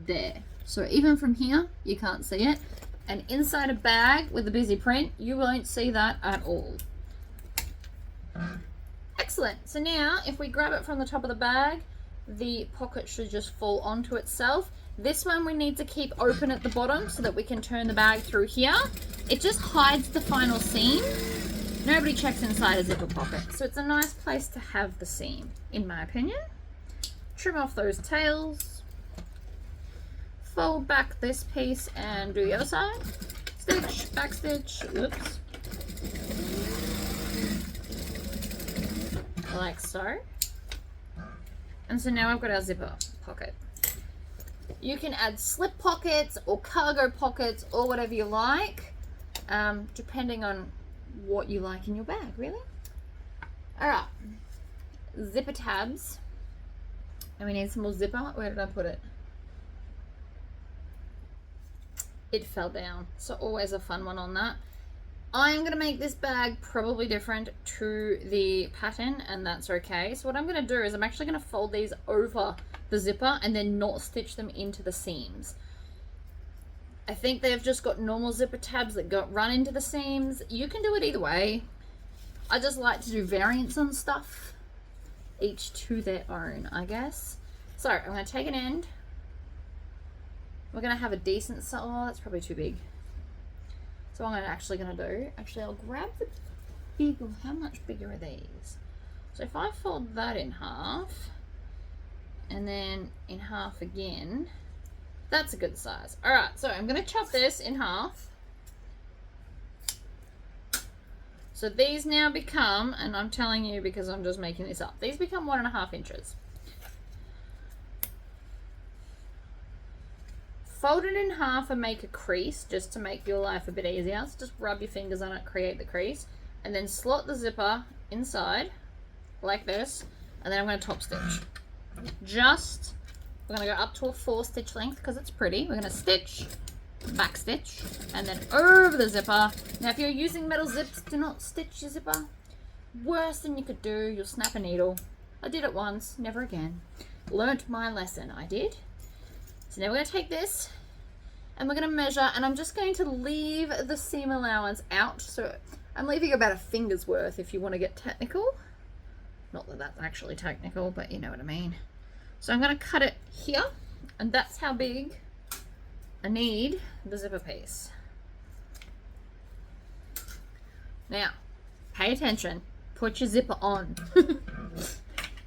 there. So even from here, you can't see it. And inside a bag with a busy print, you won't see that at all. Excellent. So now, if we grab it from the top of the bag, the pocket should just fall onto itself. This one we need to keep open at the bottom so that we can turn the bag through here. It just hides the final seam. Nobody checks inside a zipper pocket, so it's a nice place to have the seam, in my opinion. Trim off those tails. Fold back this piece and do the other side. Stitch, back stitch, whoops. Like so. And so now I've got our zipper pocket. You can add slip pockets or cargo pockets or whatever you like, depending on what you like in your bag, really. Alright, zipper tabs. And we need some more zipper. Where did I put it? It fell down. So always a fun one on that. I'm going to make this bag probably different to the pattern, and that's okay. So what I'm going to do is I'm actually going to fold these over the zipper and then not stitch them into the seams. I think they've just got normal zipper tabs that run into the seams. You can do it either way. I just like to do variants on stuff. Each to their own, I guess. So I'm going to take an end. We're going to have a decent size. Oh, that's probably too big. So what I'm actually going to do, I'll grab the big, how much bigger are these? So if I fold that in half, and then in half again, that's a good size. All right, so I'm going to chop this in half. So these now become, and I'm telling you because I'm just making this up, these become 1.5 inches. Fold it in half and make a crease just to make your life a bit easier. So just rub your fingers on it, create the crease, and then slot the zipper inside like this, and then I'm going to top stitch. We're going to go up to a 4 stitch length because it's pretty. We're going to stitch, back stitch, and then over the zipper. Now if you're using metal zips, do not stitch your zipper. Worst thing you could do, you'll snap a needle. I did it once, never again. Learnt my lesson, I did. So now we're going to take this and we're going to measure, and I'm just going to leave the seam allowance out. So I'm leaving about a finger's worth if you want to get technical. Not that that's actually technical, but you know what I mean. So I'm going to cut it here, and that's how big I need the zipper piece. Now, pay attention. Put your zipper on.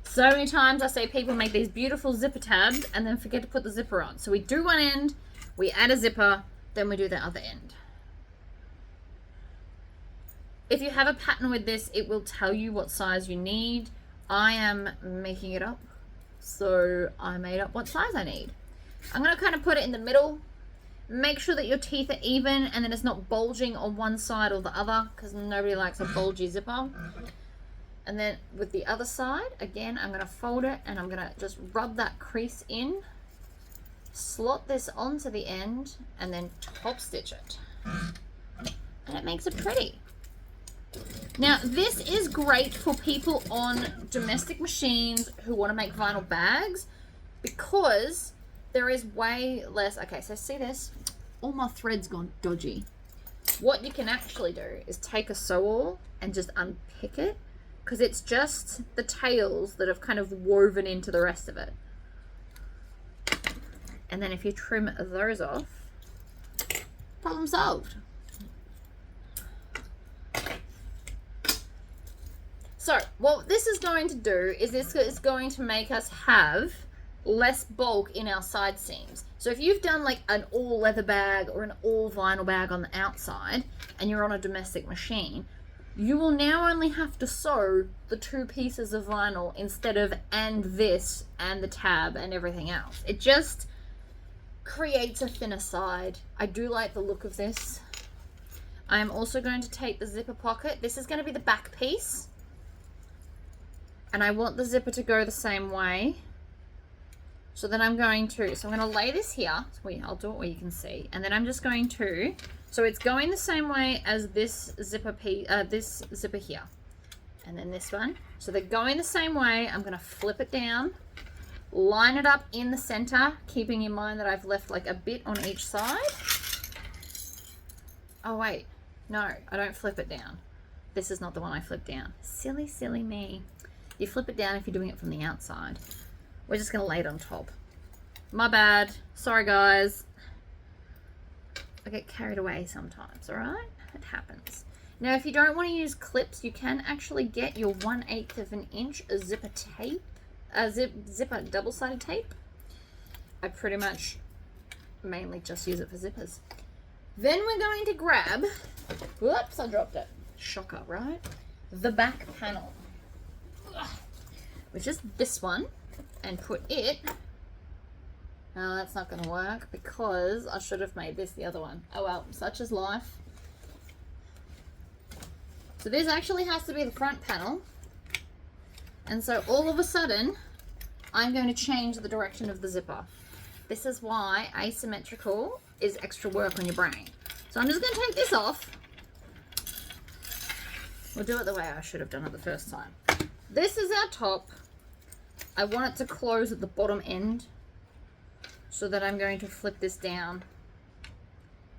So many times I see people make these beautiful zipper tabs and then forget to put the zipper on. So we do one end, we add a zipper, then we do the other end. If you have a pattern with this, it will tell you what size you need. I am making it up, so I made up what size I need. I'm going to kind of put it in the middle. Make sure that your teeth are even and then it's not bulging on one side or the other, because nobody likes a bulgy zipper. And then with the other side, again, I'm going to fold it and I'm going to just rub that crease in, slot this onto the end, and then top stitch it. And it makes it pretty. Now, this is great for people on domestic machines who want to make vinyl bags, because there is way less. Okay, so see this? All my thread's gone dodgy. What you can actually do is take a sew awl and just unpick it, because it's just the tails that have kind of woven into the rest of it. And then if you trim those off, problem solved. So what this is going to do is this is going to make us have less bulk in our side seams. So if you've done like an all leather bag or an all vinyl bag on the outside and you're on a domestic machine, you will now only have to sew the 2 pieces of vinyl instead of and this and the tab and everything else. It just creates a thinner side. I do like the look of this. I am also going to take the zipper pocket. This is going to be the back piece. And I want the zipper to go the same way. So then I'm going to lay this here. So I'll do it where you can see. And then I'm just going to, so it's going the same way as this zipper here. And then this one. So they're going the same way. I'm going to flip it down, line it up in the center, keeping in mind that I've left like a bit on each side. Oh wait, no, I don't flip it down. This is not the one I flip down. Silly, silly me. You flip it down if you're doing it from the outside. We're just going to lay it on top. My bad. Sorry, guys. I get carried away sometimes, all right? It happens. Now, if you don't want to use clips, you can actually get your 1/8 of an inch zipper tape, zipper double-sided tape. I pretty much mainly just use it for zippers. Then we're going to grab, whoops, I dropped it. Shocker, right? The back panel, which is this one. And put it, oh, that's not going to work because I should have made this the other one. Oh well, such is life. So this actually has to be the front panel. And so all of a sudden, I'm going to change the direction of the zipper. This is why asymmetrical is extra work on your brain. So I'm just going to take this off. We'll do it the way I should have done it the first time. This is our top. I want it to close at the bottom end, so that I'm going to flip this down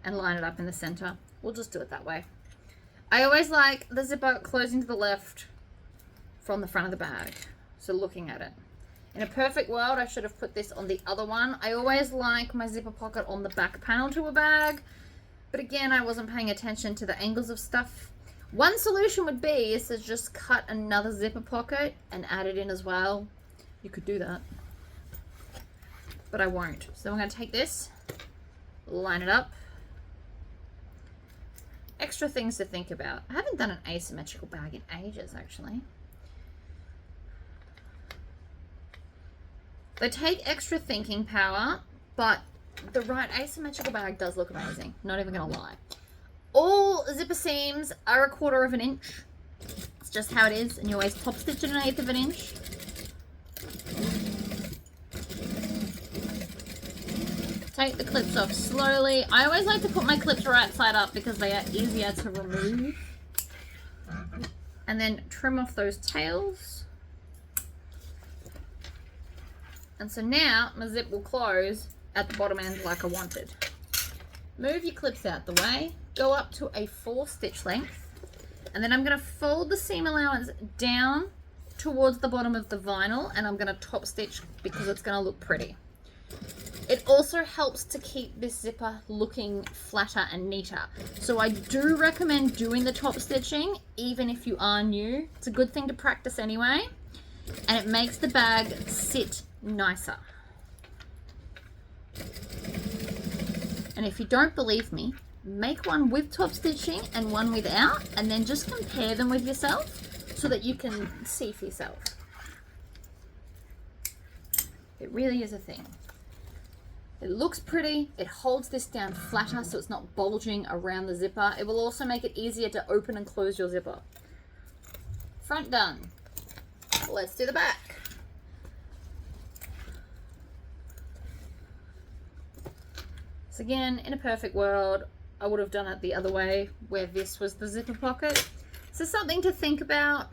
and line it up in the center. We'll just do it that way. I always like the zipper closing to the left from the front of the bag, so looking at it. In a perfect world, I should have put this on the other one. I always like my zipper pocket on the back panel to a bag, but again, I wasn't paying attention to the angles of stuff. One solution would be is to just cut another zipper pocket and add it in as well. You could do that, but I won't. So I'm going to take this, line it up. Extra things to think about. I haven't done an asymmetrical bag in ages, actually. They take extra thinking power, but the right asymmetrical bag does look amazing. Not even going to lie. All zipper seams are 1/4 of an inch. It's just how it is, and you always top stitch it 1/8 of an inch. Take the clips off slowly. I always like to put my clips right side up because they are easier to remove. And then trim off those tails. And so now my zip will close at the bottom end like I wanted. Move your clips out the way. Go up to a 4 stitch length. And then I'm going to fold the seam allowance down towards the bottom of the vinyl, and I'm going to top stitch because it's going to look pretty. It also helps to keep this zipper looking flatter and neater. So I do recommend doing the top stitching even if you are new. It's a good thing to practice anyway, and it makes the bag sit nicer. And if you don't believe me, make one with top stitching and one without, and then just compare them with yourself so that you can see for yourself. It really is a thing. It looks pretty, it holds this down flatter so it's not bulging around the zipper. It will also make it easier to open and close your zipper. Front done. Let's do the back. So again, in a perfect world, I would have done it the other way, where this was the zipper pocket. So something to think about.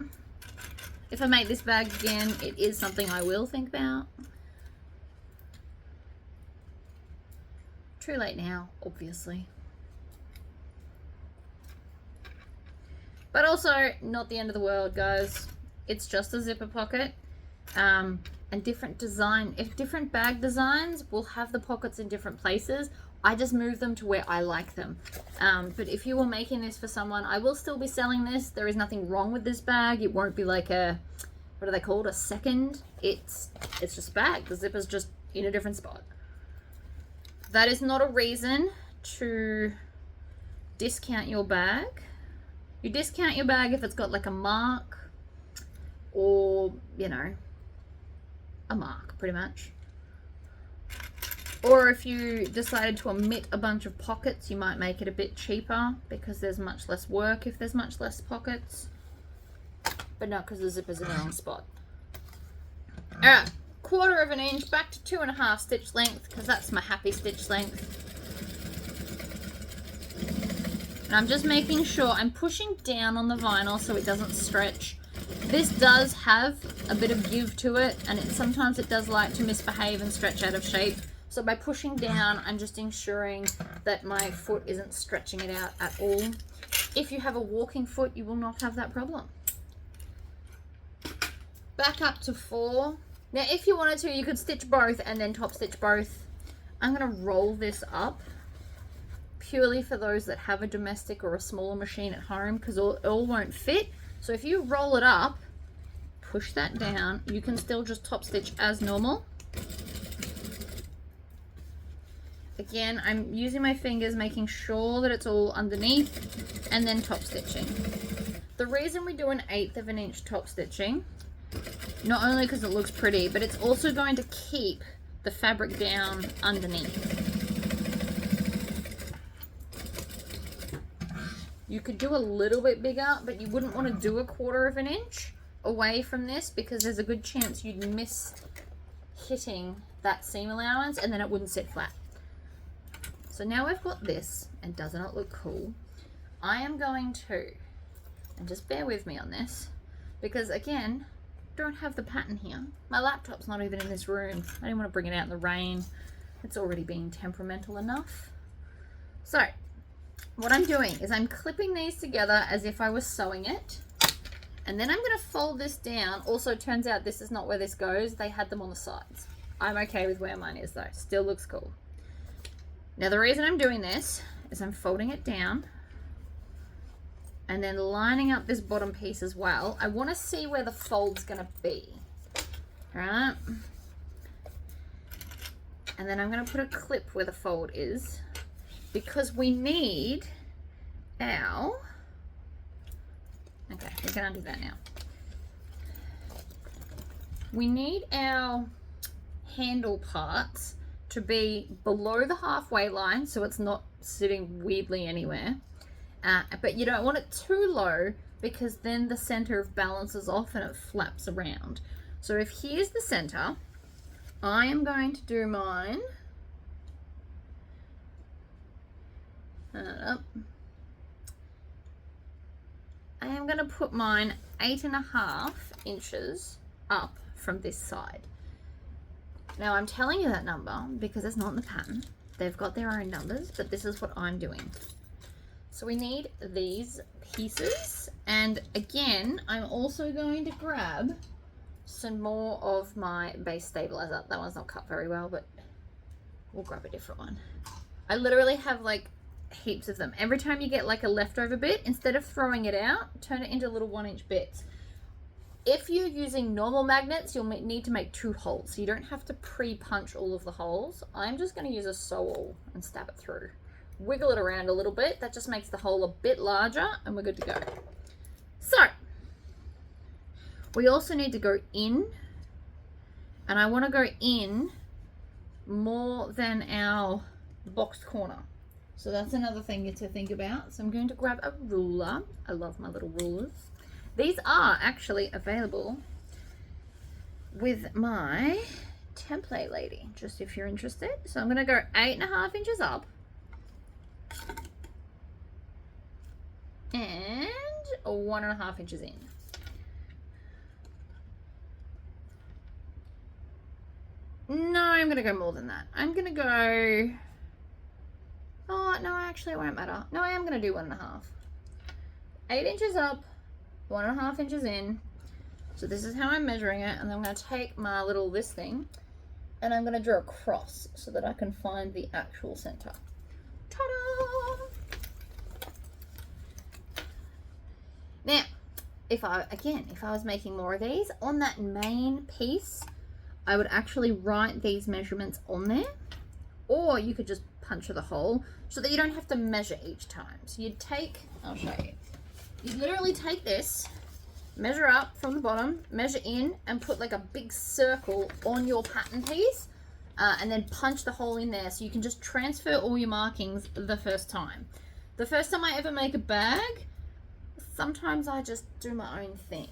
If I make this bag again, it is something I will think about. Too late now, obviously. But also, not the end of the world, guys. It's just a zipper pocket. And different bag designs will have the pockets in different places. I just move them to where I like them. But if you were making this for someone, I will still be selling this. There is nothing wrong with this bag. It won't be like a, what are they called? A second. It's just a bag. The zipper's just in a different spot. That is not a reason to discount your bag. You discount your bag if it's got like a mark or, you know, a mark pretty much. Or if you decided to omit a bunch of pockets, you might make it a bit cheaper because there's much less work if there's much less pockets. But not because the zipper's in the wrong spot. Alright, 1/4 of an inch back to 2.5 stitch length because that's my happy stitch length. And I'm just making sure I'm pushing down on the vinyl so it doesn't stretch. This does have a bit of give to it, and sometimes it does like to misbehave and stretch out of shape. So by pushing down, I'm just ensuring that my foot isn't stretching it out at all. If you have a walking foot, you will not have that problem. Back up to 4. Now, if you wanted to, you could stitch both and then top stitch both. I'm going to roll this up purely for those that have a domestic or a smaller machine at home because it all won't fit. So if you roll it up, push that down, you can still just top stitch as normal. Again, I'm using my fingers, making sure that it's all underneath, and then top stitching. The reason we do an 1/8 of an inch top stitching, not only because it looks pretty, but it's also going to keep the fabric down underneath. You could do a little bit bigger, but you wouldn't want to do a 1/4 of an inch away from this because there's a good chance you'd miss hitting that seam allowance and then it wouldn't sit flat. So now we've got this, and doesn't it look cool? I am going to, and just bear with me on this, because again, don't have the pattern here. My laptop's not even in this room. I didn't want to bring it out in the rain. It's already being temperamental enough. So, what I'm doing is I'm clipping these together as if I was sewing it. And then I'm going to fold this down. Also, it turns out this is not where this goes. They had them on the sides. I'm okay with where mine is though. Still looks cool. Now the reason I'm doing this is I'm folding it down and then lining up this bottom piece as well. I want to see where the fold's going to be. Right? And then I'm going to put a clip where the fold is because we need our... Okay, we can undo that now. We need our handle parts to be below the halfway line so it's not sitting weirdly anywhere. but you don't want it too low because then the center balances off and it flaps around. So if here's the center, I am going to do mine up. I am going to put mine 8.5 inches up from this side. Now I'm telling you that number because it's not in the pattern. They've got their own numbers, but this is what I'm doing. So we need these pieces, and again I'm also going to grab some more of my base stabilizer. That one's not cut very well, but we'll grab a different one. I literally have like heaps of them. Every time you get like a leftover bit, instead of throwing it out, turn it into little 1-inch bits. If you're using normal magnets, you'll need to make 2 holes, so you don't have to pre-punch all of the holes. I'm just going to use a sew-all and stab it through. Wiggle it around a little bit. That just makes the hole a bit larger, and we're good to go. So, we also need to go in, and I want to go in more than our boxed corner. So that's another thing to think about. So I'm going to grab a ruler. I love my little rulers. These are actually available with my template lady, just if you're interested. So I'm going to go 8.5 inches up and 1.5 inches in. No, I'm going to go more than that. I'm going to go... Oh, no, actually it won't matter. No, I am going to do 1.5. 8 inches up, 1.5 inches in. So this is how I'm measuring it, and then I'm going to take my little this thing and I'm going to draw a cross so that I can find the actual center. Ta-da! Now, if I was making more of these, on that main piece, I would actually write these measurements on there, or you could just punch the hole so that you don't have to measure each time. So you'd take, I'll show you. You literally take this, measure up from the bottom, measure in, and put like a big circle on your pattern piece, and then punch the hole in there so you can just transfer all your markings the first time. The first time I ever make a bag, sometimes I just do my own thing,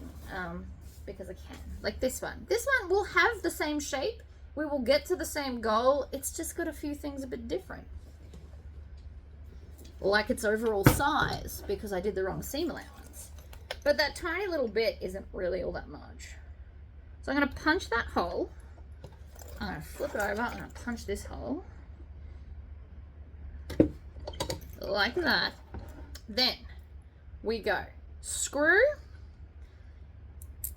because I can. Like this one. This one will have the same shape. We will get to the same goal. It's just got a few things a bit different. Like its overall size, because I did the wrong seam allowance. But that tiny little bit isn't really all that much. So I'm going to punch that hole. I'm going to flip it over. I'm going to punch this hole. Like that. Then we go screw,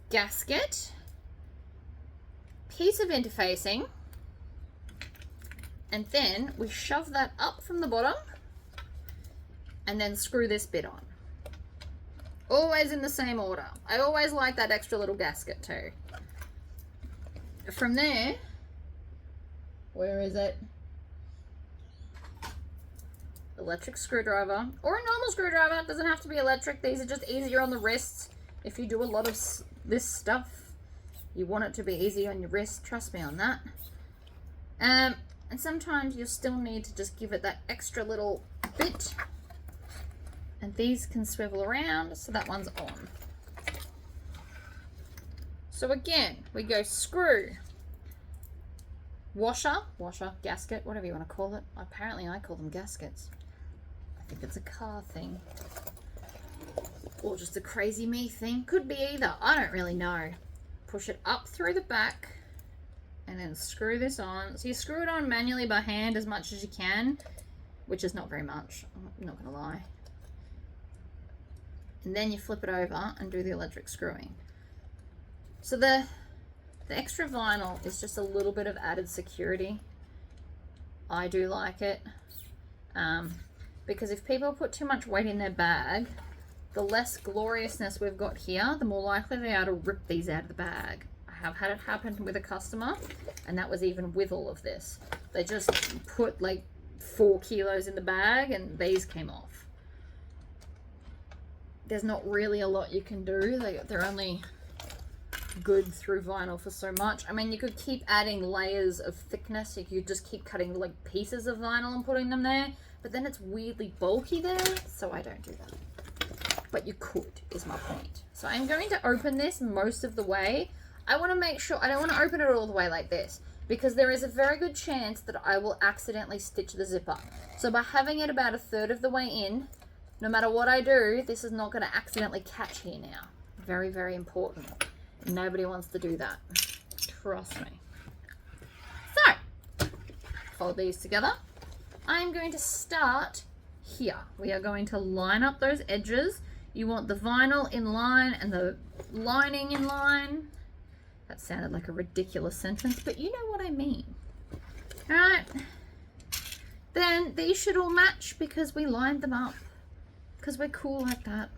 gasket, piece of interfacing, and then we shove that up from the bottom and then screw this bit on. Always in the same order. I always like that extra little gasket too. From there, where is it? Electric screwdriver or a normal screwdriver. It doesn't have to be electric. These are just easier on the wrists. If you do a lot of this stuff, you want it to be easy on your wrist. Trust me on that. And sometimes you still need to just give it that extra little bit. And these can swivel around, so that one's on. So again, we go screw, washer, gasket, whatever you want to call it. Apparently I call them gaskets. I think it's a car thing. Or just a crazy me thing. Could be either. I don't really know. Push it up through the back and then screw this on. So you screw it on manually by hand as much as you can, which is not very much. I'm not going to lie. And then you flip it over and do the electric screwing. So the extra vinyl is just a little bit of added security. I do like it. Because if people put too much weight in their bag, the less gloriousness we've got here, the more likely they are to rip these out of the bag. I have had it happen with a customer, and that was even with all of this. They just put like 4 kilos in the bag and these came off. There's not really a lot you can do. They're only good through vinyl for so much. I mean, you could keep adding layers of thickness. You could just keep cutting like pieces of vinyl and putting them there, but then it's weirdly bulky there, so I don't do that. But you could, is my point. So I'm going to open this most of the way. I want to make sure, I don't want to open it all the way like this, because there is a very good chance that I will accidentally stitch the zipper. So by having it about 1/3 of the way in, no matter what I do, this is not going to accidentally catch here now. Very, very important. Nobody wants to do that. Trust me. So, fold these together. I'm going to start here. We are going to line up those edges. You want the vinyl in line and the lining in line. That sounded like a ridiculous sentence, but you know what I mean. All right. Then these should all match because we lined them up. Because we're cool like that.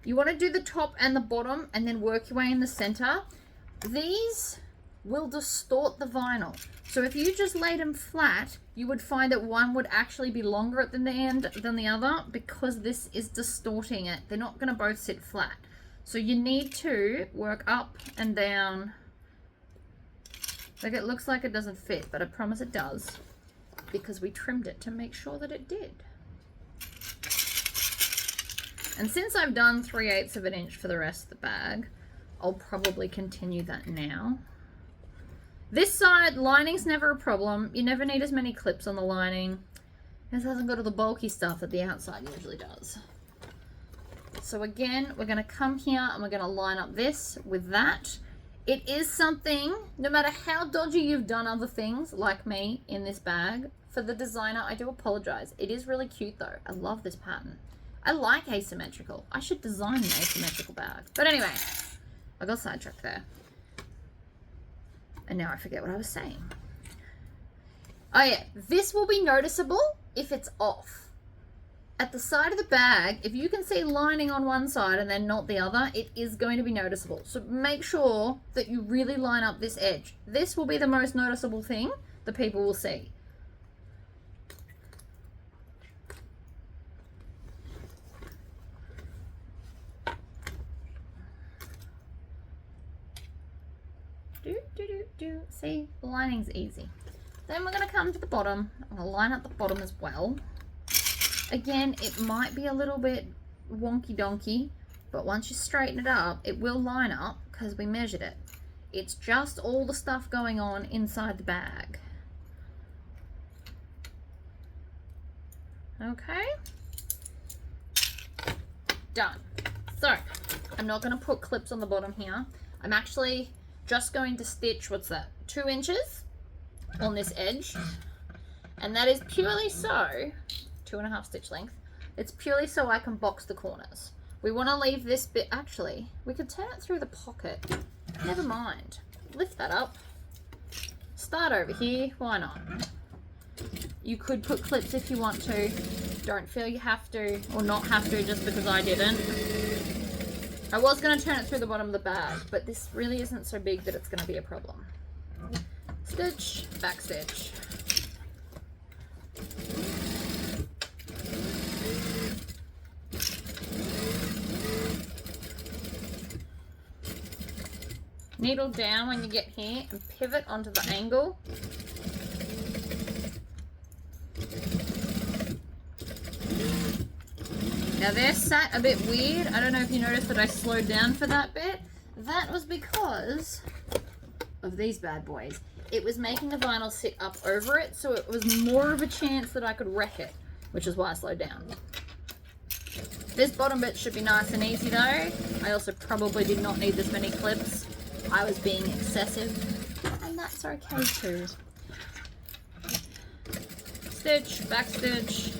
You want to do the top and the bottom and then work your way in the center. These will distort the vinyl. So if you just laid them flat, you would find that one would actually be longer at the end than the other because this is distorting it. They're not going to both sit flat. So you need to work up and down. Like it looks like it doesn't fit, but I promise it does because we trimmed it to make sure that it did. And since I've done 3/8 of an inch for the rest of the bag, I'll probably continue that now. This side, lining's never a problem. You never need as many clips on the lining. This hasn't got all the bulky stuff that the outside usually does. So again, we're going to come here and we're going to line up this with that. It is something, no matter how dodgy you've done other things, like me, in this bag, for the designer, I do apologize. It is really cute though. I love this pattern. I like asymmetrical. I should design an asymmetrical bag. But anyway, I got sidetracked there. And now I forget what I was saying. Oh yeah, this will be noticeable if it's off. At the side of the bag, if you can see lining on one side and then not the other, it is going to be noticeable. So make sure that you really line up this edge. This will be the most noticeable thing that people will see. See, the lining's easy. Then we're going to come to the bottom. I'm going to line up the bottom as well. Again, it might be a little bit wonky donkey, but once you straighten it up, it will line up because we measured it. It's just all the stuff going on inside the bag. Okay. Done. So, I'm not going to put clips on the bottom here. I'm actually just going to stitch, what's that, 2 inches on this edge. And that is purely so, 2.5 stitch length, it's purely so I can box the corners. We want to leave this bit, actually, we could turn it through the pocket. Never mind. Lift that up. Start over here, why not? You could put clips if you want to. Don't feel you have to, or not have to just because I didn't. I was going to turn it through the bottom of the bag, but this really isn't so big that it's going to be a problem. Stitch, back stitch. Needle down when you get here and pivot onto the angle. Now they're sat a bit weird. I don't know if you noticed that I slowed down for that bit. That was because of these bad boys. It was making the vinyl sit up over it, so it was more of a chance that I could wreck it, which is why I slowed down. This bottom bit should be nice and easy though. I also probably did not need this many clips. I was being excessive, and that's okay too. Stitch, back stitch.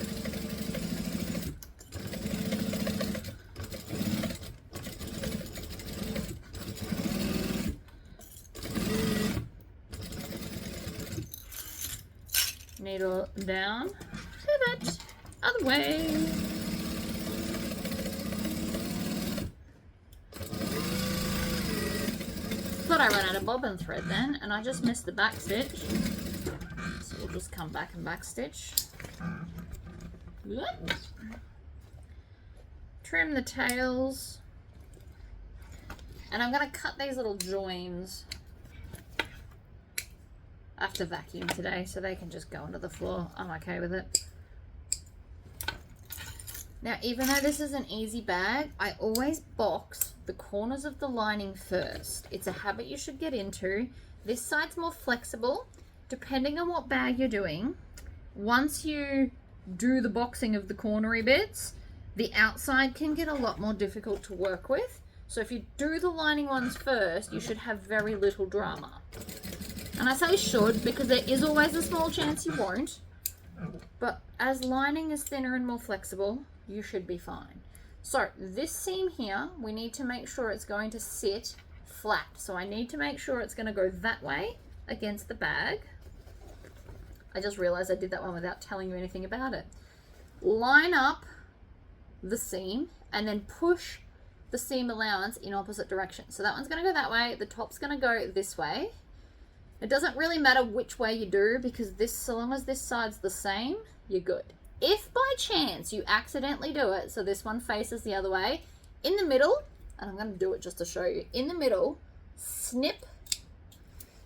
Needle down, pivot, other way. Thought I ran out of bobbin thread then, and I just missed the back stitch. So we'll just come back and back stitch. Whoops. Trim the tails. And I'm going to cut these little joins. I have to vacuum today, so they can just go onto the floor. I'm okay with it. Now, even though this is an easy bag, I always box the corners of the lining first. It's a habit you should get into. This side's more flexible. Depending on what bag you're doing, once you do the boxing of the cornery bits, the outside can get a lot more difficult to work with. So if you do the lining ones first, you should have very little drama. And I say should because there is always a small chance you won't. But as lining is thinner and more flexible, you should be fine. So this seam here, we need to make sure it's going to sit flat. So I need to make sure it's going to go that way against the bag. I just realized I did that one without telling you anything about it. Line up the seam and then push the seam allowance in opposite direction. So that one's going to go that way. The top's going to go this way. It doesn't really matter which way you do because this, so long as this side's the same, you're good. If by chance you accidentally do it, so this one faces the other way, in the middle, and I'm going to do it just to show you, in the middle, snip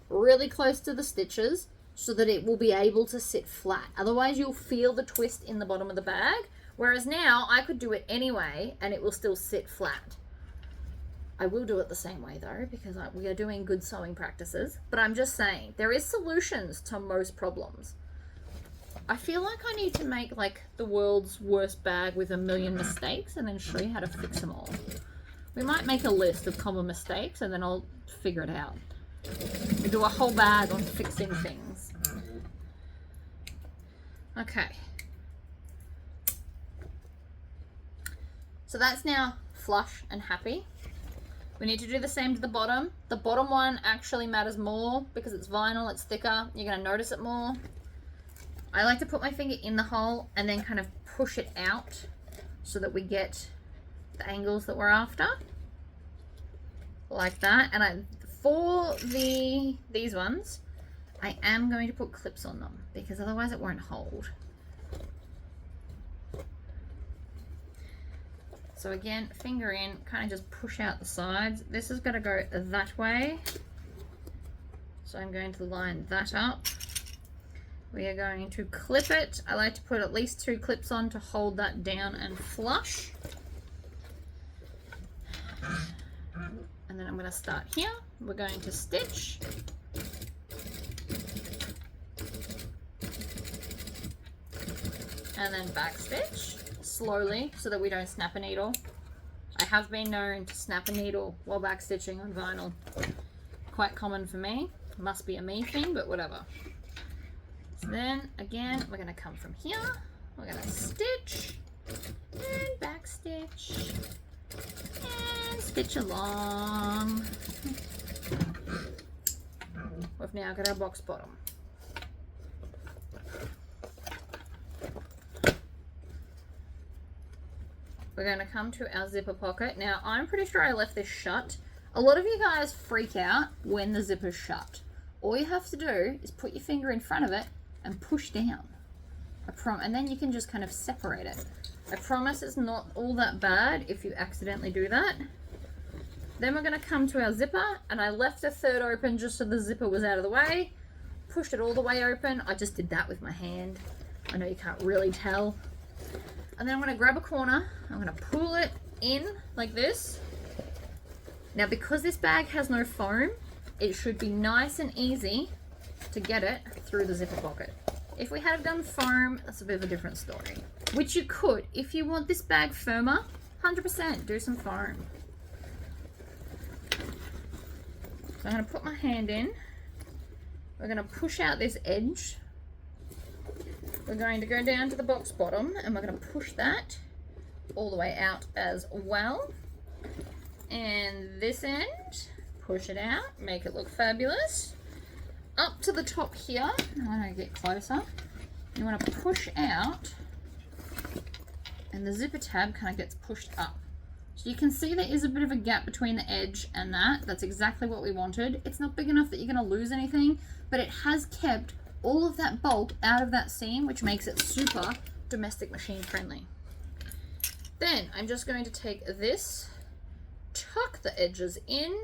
really close to the stitches so that it will be able to sit flat. Otherwise you'll feel the twist in the bottom of the bag, whereas now I could do it anyway and it will still sit flat. I will do it the same way though because we are doing good sewing practices, but I'm just saying there is solutions to most problems. I feel like I need to make like the world's worst bag with 1,000,000 mistakes and then show you how to fix them all. We might make a list of common mistakes and then I'll figure it out. We do a whole bag on fixing things. Okay. So that's now flush and happy. We need to do the same to the bottom. The bottom one actually matters more because it's vinyl, it's thicker. You're going to notice it more. I like to put my finger in the hole and then kind of push it out so that we get the angles that we're after. Like that. And for these ones, I am going to put clips on them because otherwise it won't hold. So again, finger in, kind of just push out the sides. This is going to go that way. So I'm going to line that up. We are going to clip it. I like to put at least 2 clips on to hold that down and flush. And then I'm going to start here. We're going to stitch. And then back stitch slowly so that we don't snap a needle. I have been known to snap a needle while back stitching on vinyl. Quite common for me. Must be a me thing, but whatever. So then again, we're going to come from here. We're going to stitch and back stitch and stitch along. We've now got our box bottom. We're going to come to our zipper pocket. Now, I'm pretty sure I left this shut. A lot of you guys freak out when the zipper's shut. All you have to do is put your finger in front of it and push down. And then you can just kind of separate it. I promise it's not all that bad if you accidentally do that. Then we're going to come to our zipper, and I left a third open just so the zipper was out of the way. Pushed it all the way open. I just did that with my hand. I know you can't really tell. And then I'm going to grab a corner, I'm going to pull it in like this. Now because this bag has no foam, it should be nice and easy to get it through the zipper pocket. If we had done foam, that's a bit of a different story. Which you could. If you want this bag firmer, 100% do some foam. So I'm going to put my hand in. We're going to push out this edge. We're going to go down to the box bottom and we're going to push that all the way out as well. And this end, push it out, make it look fabulous. Up to the top here, I'm going to get closer. You want to push out and the zipper tab kind of gets pushed up. So you can see there is a bit of a gap between the edge and that. That's exactly what we wanted. It's not big enough that you're going to lose anything, but it has kept all of that bulk out of that seam, which makes it super domestic machine friendly. Then I'm just going to take this, tuck the edges in,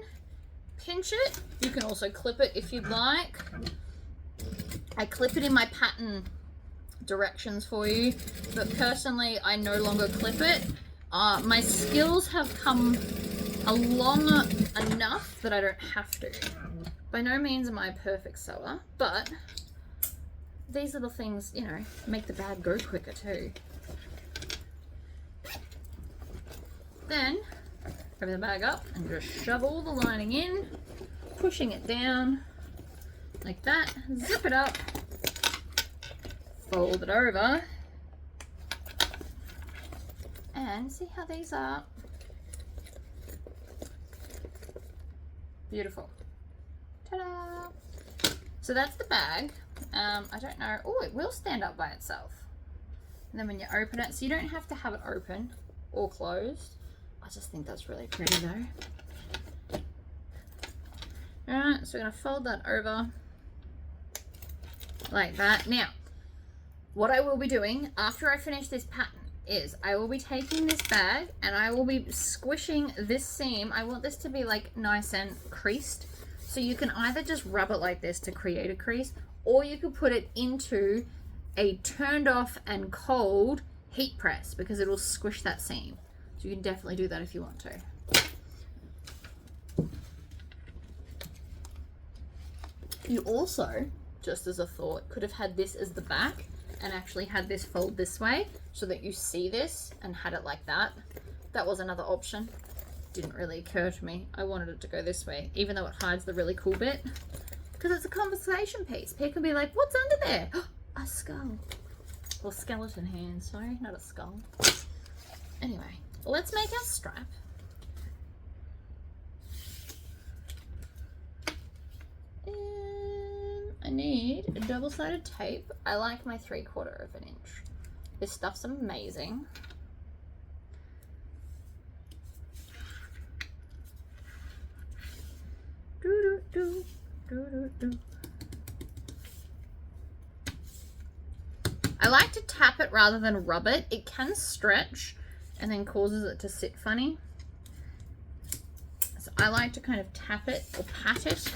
pinch it. You can also clip it if you'd like. I clip it in my pattern directions for you, but personally I no longer clip it. My skills have come along enough that I don't have to. By no means am I a perfect sewer, but these little things, you know, make the bag go quicker too. Then open the bag up and just shove all the lining in, pushing it down like that, zip it up, fold it over, and see how these are. Beautiful. Ta-da! So that's the bag. I don't know. Oh, it will stand up by itself. And then when you open it, so you don't have to have it open or closed. I just think that's really pretty though. Alright, so we're going to fold that over like that. Now, what I will be doing after I finish this pattern is I will be taking this bag and I will be squishing this seam. I want this to be like nice and creased. So you can either just rub it like this to create a crease, or you could put it into a turned off and cold heat press because it will squish that seam. So you can definitely do that if you want to. You also, just as a thought, could have had this as the back and actually had this fold this way so that you see this and had it like that. That was another option. Didn't really occur to me. I wanted it to go this way, even though it hides the really cool bit, because it's a conversation piece. People can be like, what's under there? A skull. Or skeleton hand, sorry, not a skull. Anyway, let's make our strap. And I need a double-sided tape. I like my 3/4 of an inch. This stuff's amazing. Do, do, do, do. I like to tap it rather than rub it. It can stretch and then causes it to sit funny. So I like to kind of tap it or pat it,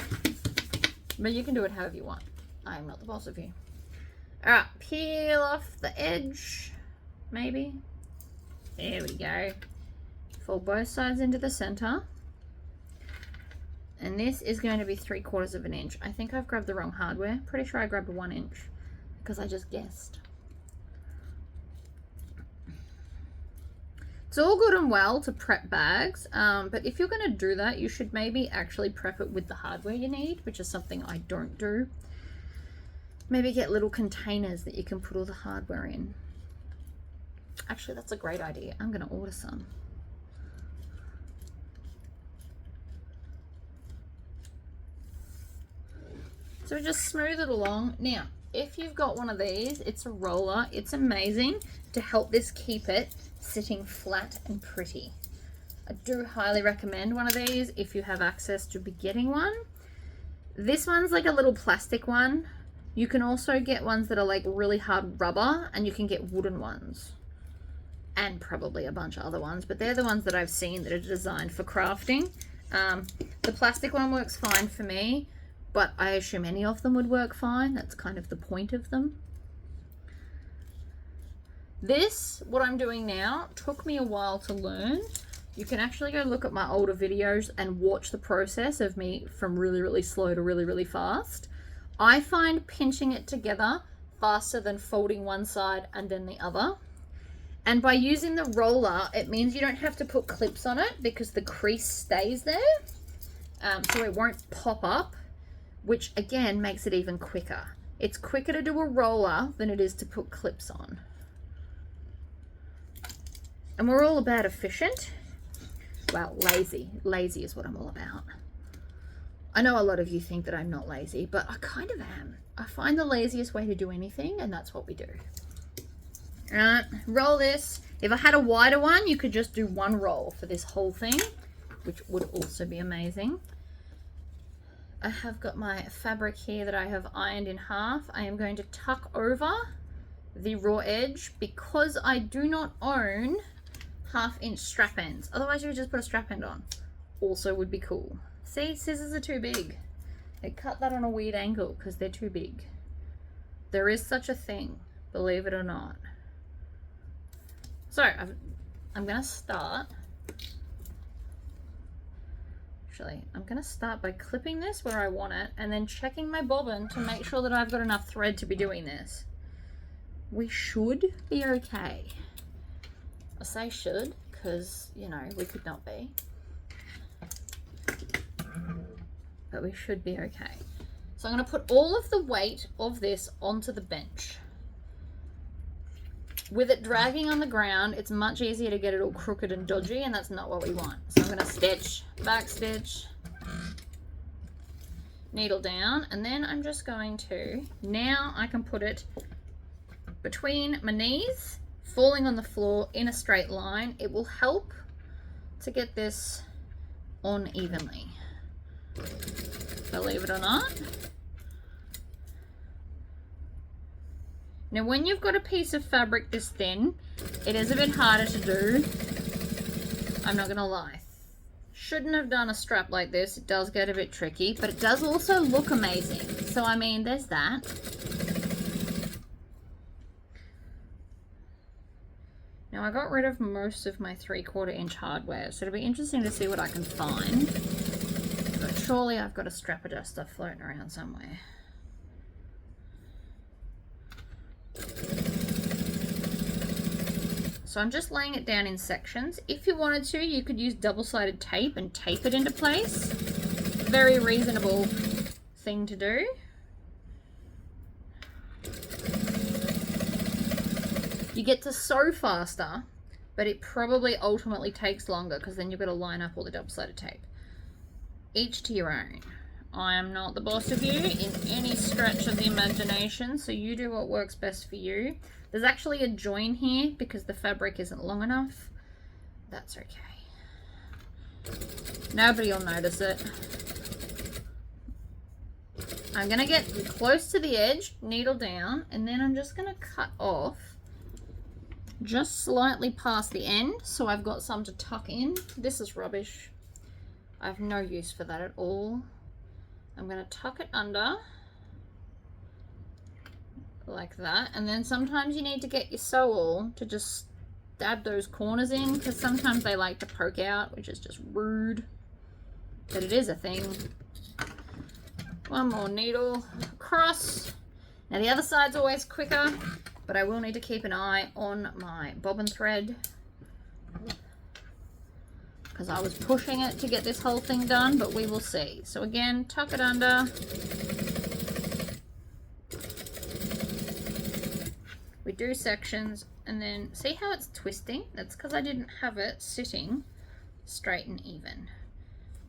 but you can do it however you want. I am not the boss of you. All right, peel off the edge, maybe. There we go. Fold both sides into the center. And this is going to be 3/4 of an inch. I think I've grabbed the wrong hardware. Pretty sure I grabbed 1 inch because I just guessed. It's all good and well to prep bags, but if you're going to do that, you should maybe actually prep it with the hardware you need, which is something I don't do. Maybe get little containers that you can put all the hardware in. Actually, that's a great idea. I'm going to order some. So just smooth it along. Now, if you've got one of these, it's a roller. It's amazing to help this keep it sitting flat and pretty. I do highly recommend one of these if you have access to be getting one. This one's like a little plastic one. You can also get ones that are like really hard rubber, and you can get wooden ones. And probably a bunch of other ones, but they're the ones that I've seen that are designed for crafting. The plastic one works fine for me, but I assume any of them would work fine. That's kind of the point of them. This, what I'm doing now, took me a while to learn. You can actually go look at my older videos and watch the process of me from really, really slow to really, really fast. I find pinching it together faster than folding one side and then the other. And by using the roller, it means you don't have to put clips on it because the crease stays there. So it won't pop up, which again makes it even quicker. It's quicker to do a roller than it is to put clips on. And we're all about efficient. Well, lazy. Lazy is what I'm all about. I know a lot of you think that I'm not lazy, but I kind of am. I find the laziest way to do anything, and that's what we do. Alright, roll this. If I had a wider one, you could just do one roll for this whole thing, which would also be amazing. I have got my fabric here that I have ironed in half. I am going to tuck over the raw edge because I do not own 1/2 inch strap ends. Otherwise you would just put a strap end on. Also would be cool. See, scissors are too big. They cut that on a weird angle because they're too big. There is such a thing, believe it or not. So I'm gonna start. Actually, I'm gonna start by clipping this where I want it and then checking my bobbin to make sure that I've got enough thread to be doing this. We should be okay. I say should because, you know, we could not be. But we should be okay. So I'm going to put all of the weight of this onto the bench. With it dragging on the ground, it's much easier to get it all crooked and dodgy, and that's not what we want. So I'm going to stitch, back stitch, needle down, and then I'm just going to, now I can put it between my knees, falling on the floor in a straight line. It will help to get this on evenly. Believe it or not. Now when you've got a piece of fabric this thin, it is a bit harder to do. I'm not gonna lie. Shouldn't have done a strap like this. It does get a bit tricky, but it does also look amazing. So I mean, there's that. Now I got rid of most of my 3/4 inch hardware, so it'll be interesting to see what I can find. But surely I've got a strap adjuster floating around somewhere. So I'm just laying it down in sections. If you wanted to, you could use double-sided tape and tape it into place. Very reasonable thing to do. You get to sew faster, but it probably ultimately takes longer because then you've got to line up all the double-sided tape. Each to your own. I am not the boss of you in any stretch of the imagination, so you do what works best for you. There's actually a join here because the fabric isn't long enough. That's okay. Nobody will notice it. I'm going to get close to the edge, needle down, and then I'm just going to cut off just slightly past the end so I've got some to tuck in. This is rubbish. I have no use for that at all. I'm going to tuck it under like that, and then sometimes you need to get your sew-all to just stab those corners in because sometimes they like to poke out, which is just rude, but it is a thing. One more needle across. Now the other side's always quicker, but I will need to keep an eye on my bobbin thread because I was pushing it to get this whole thing done, but we will see. So again, tuck it under. We do sections, and then see how it's twisting? That's because I didn't have it sitting straight and even.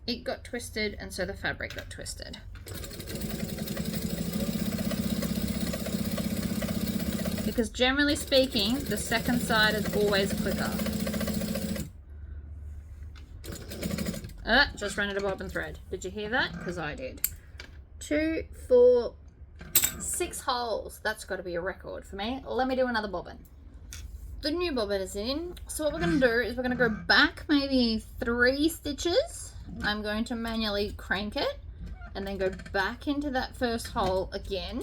It got twisted, and so the fabric got twisted. Because generally speaking, the second side is always quicker. Just ran out of bobbin thread. Did you hear that? Because I did. 2, 4, 6 holes. That's got to be a record for me. Let me do another bobbin. The new bobbin is in. So what we're going to do is we're going to go back maybe 3 stitches. I'm going to manually crank it and then go back into that first hole again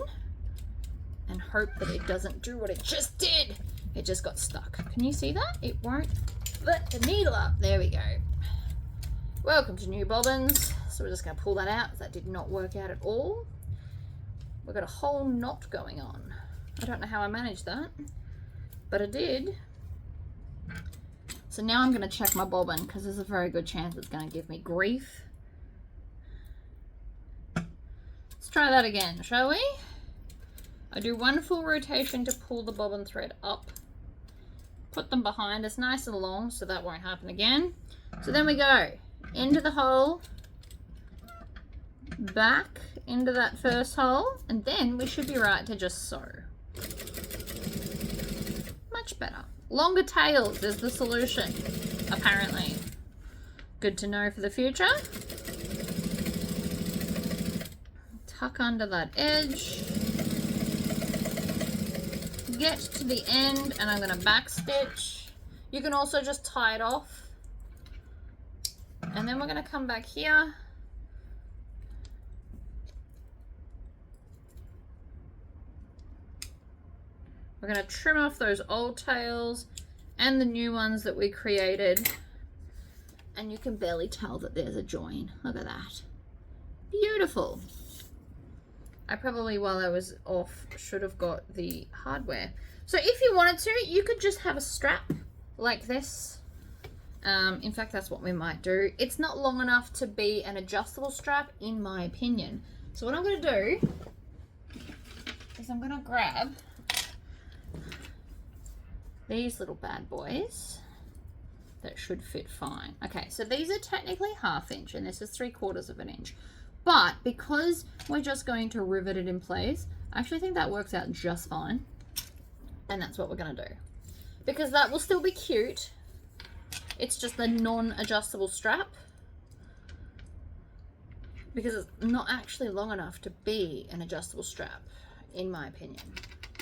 and hope that it doesn't do what it just did. It just got stuck. Can you see that? It won't let the needle up. There we go. Welcome to new bobbins. So we're just going to pull that out. That did not work out at all. We've got a whole knot going on. I don't know how I managed that, but I did. So now I'm going to check my bobbin because there's a very good chance it's going to give me grief. Let's try that again, shall we? I do 1 full rotation to pull the bobbin thread up. Put them behind us nice and long so that won't happen again. So then we go into the hole, back into that first hole, and then we should be right to just sew. Much better. Longer tails is the solution, apparently. Good to know for the future. Tuck under that edge. Get to the end, and I'm going to back stitch. You can also just tie it off. And then we're going to come back here. We're going to trim off those old tails and the new ones that we created. And you can barely tell that there's a join. Look at that. Beautiful. I probably, while I was off, should have got the hardware. So if you wanted to, you could just have a strap like this. In fact, that's what we might do. It's not long enough to be an adjustable strap, in my opinion. So what I'm going to do is I'm going to grab these little bad boys. That should fit fine. Okay, so these are technically 1/2 inch and this is 3/4 of an inch. But because we're just going to rivet it in place, I actually think that works out just fine. And that's what we're going to do. Because that will still be cute. It's just a non-adjustable strap. Because it's not actually long enough to be an adjustable strap, in my opinion.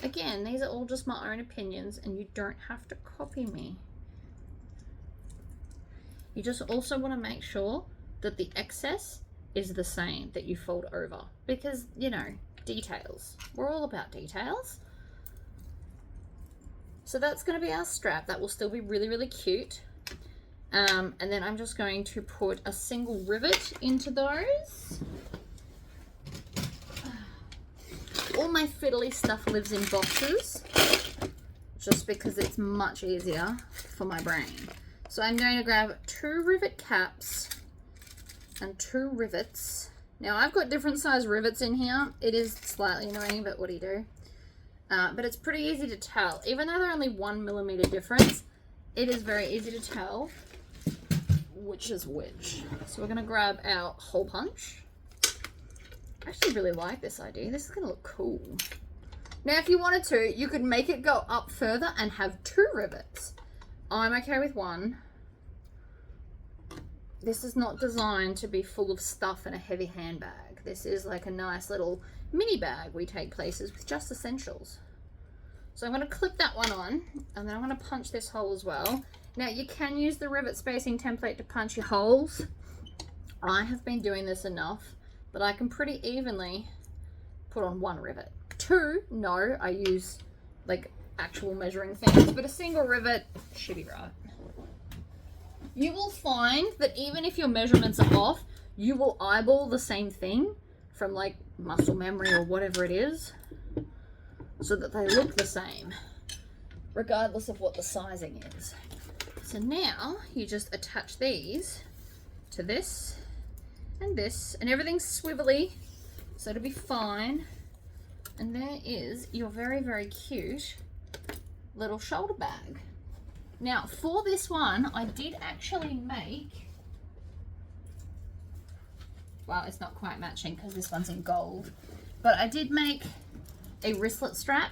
Again, these are all just my own opinions and you don't have to copy me. You just also want to make sure that the excess is the same that you fold over. Because, you know, details. We're all about details. So that's going to be our strap. That will still be really, really cute. And then I'm just going to put a single rivet into those. All my fiddly stuff lives in boxes. Just because it's much easier for my brain. So I'm going to grab 2 rivet caps and 2 rivets. Now I've got different size rivets in here. It is slightly annoying, but what do you do? But it's pretty easy to tell. Even though they're only 1 millimeter difference, it is very easy to tell which is which. So we're going to grab our hole punch. I actually really like this idea. This is going to look cool. Now if you wanted to, you could make it go up further and have 2 rivets. I'm okay with 1. This is not designed to be full of stuff in a heavy handbag. This is like a nice little mini bag we take places with just essentials. So I'm going to clip that one on and then I'm going to punch this hole as well. Now you can use the rivet spacing template to punch your holes. I have been doing this enough that I can pretty evenly put on 1 rivet. 2, no, I use like actual measuring things, but a single rivet should be right. You will find that even if your measurements are off, you will eyeball the same thing from like muscle memory or whatever it is, so that they look the same, regardless of what the sizing is. So now you just attach these to this, and everything's swivelly, so it'll be fine. And there is your very, very cute little shoulder bag. Now for this one, I did actually make, well, it's not quite matching because this one's in gold, but I did make a wristlet strap,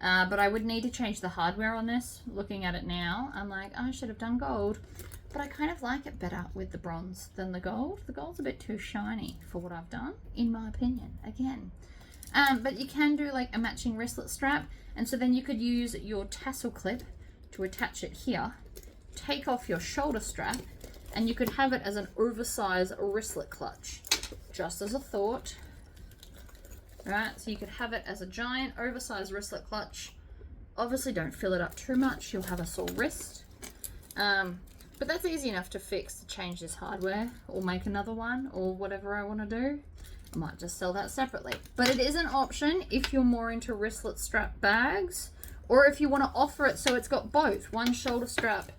but I would need to change the hardware on this. Looking at it now, I'm like, oh, I should have done gold, but I kind of like it better with the bronze than the gold. The gold's a bit too shiny for what I've done, in my opinion, again. But you can do like a matching wristlet strap, and so then you could use your tassel clip to attach it here, take off your shoulder strap, and you could have it as an oversized wristlet clutch, just as a thought. Right, so you could have it as a giant oversized wristlet clutch. Obviously don't fill it up too much, you'll have a sore wrist. But that's easy enough to fix, to change this hardware or make another one or whatever I want to do. I might just sell that separately. But it is an option if you're more into wristlet strap bags, or if you want to offer it so it's got both, one shoulder strap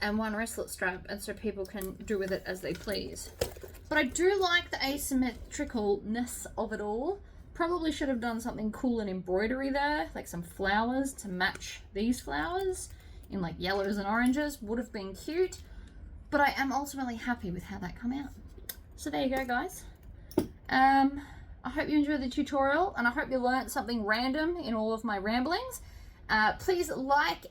and one wristlet strap, and so people can do with it as they please. But I do like the asymmetricalness of it all. Probably should have done something cool in embroidery there, like some flowers to match these flowers in like yellows and oranges. Would have been cute, but I am ultimately happy with how that come out. So there you go, guys. I hope you enjoyed the tutorial, and I hope you learned something random in all of my ramblings. Please like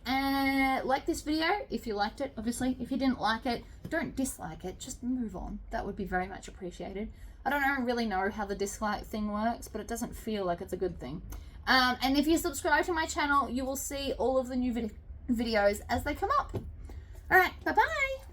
this video if you liked it. Obviously, if you didn't like it, don't dislike it, just move on. That would be very much appreciated. I don't really know how the dislike thing works, but it doesn't feel like it's a good thing. And if you subscribe to my channel, you will see all of the new videos as they come up. All right, bye-bye.